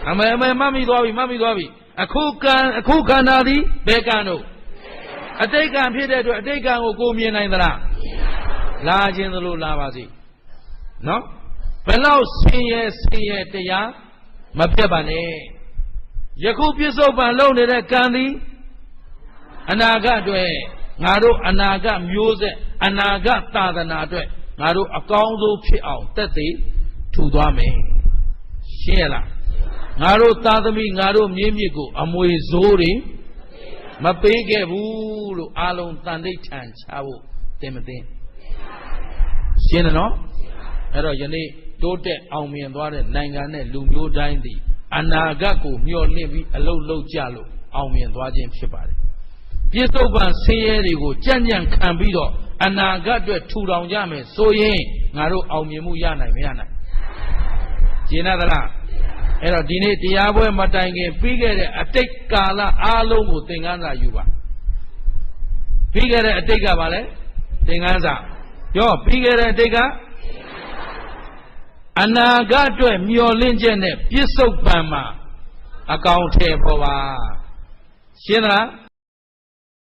Speaker 1: အမေမှတ်မိသွားပြီအခုခန္ဓာသည်ဘယ်ကံတို့အတိတ်ကံဖြစ်တဲ့အတွက်အတိတ်ကံကိုမြင်နိုင်သလားလာခြင်းသလိုလာပါစေနော်ဘယ်လောက်ဆင်းရဲတရားမပြတ်ပါနဲ့ ယခုပြစ္ဆုတ်ပံလုံနေတဲ့ကံသည်အနာဂတ်အတွက်ငါတို့အနာဂတ်မျိုးဆက်အနာဂတ်သာသနာအတွက်ငါတို့အကောင်းဆုံးဖြစ်အောင်တက်သေးထူသွားမယ်ရှင်းရလားငါတို့သားသမီးငါတို့မြေးမြစ်ကိုအမွေစိုးတွေမပေးခဲ့ဘူးလို့အာလုံးတန်တိတ်ထန်ချဖို့တင်မသိရှင်းတယ်နော်အဲ့တော့ယနေ့တိုးတက်အောင်မြင်သွားတဲ့နိုင်ငံနဲ့လူမျိုးတိုင်းသည်အနာဂတ်ကိုမျှော်လင့်ပြီးအလုပ်လုပ်ကြလို့အောင်မြင်သွားခြင်းဖြစ်ပါတယ်ပြစ္ဆုတ်ပံဆင်းရဲတွေကိုကြံ့ကြံ့ခံပြီးတော့အနာဂတ်အတွက်ထူထောင်ကြမယ်ဆိုရင်ငါတို့အောင်မြင်မှုရနိုင်မရနိုင်ရှင်းသလားအဲ့တော့ဒီနေ့တရားပွဲမတိုင်ခင်ပြီးခဲ့တဲ့အတိတ်ကာလအားလုံးကိုသင်ခန်းစာယူပါပြီးခဲ့တဲ့အတိတ်ကဘာလဲသင်ခန်းစာပြောပြီးခဲ့တဲ့အတိတ်ကအနာဂတ်အတွက်မျှော်လင့်ချက်နဲ့ပြစ္ဆုတ်ပံမှာအကောင်ထဲပေါ်ပါရှင်းသလား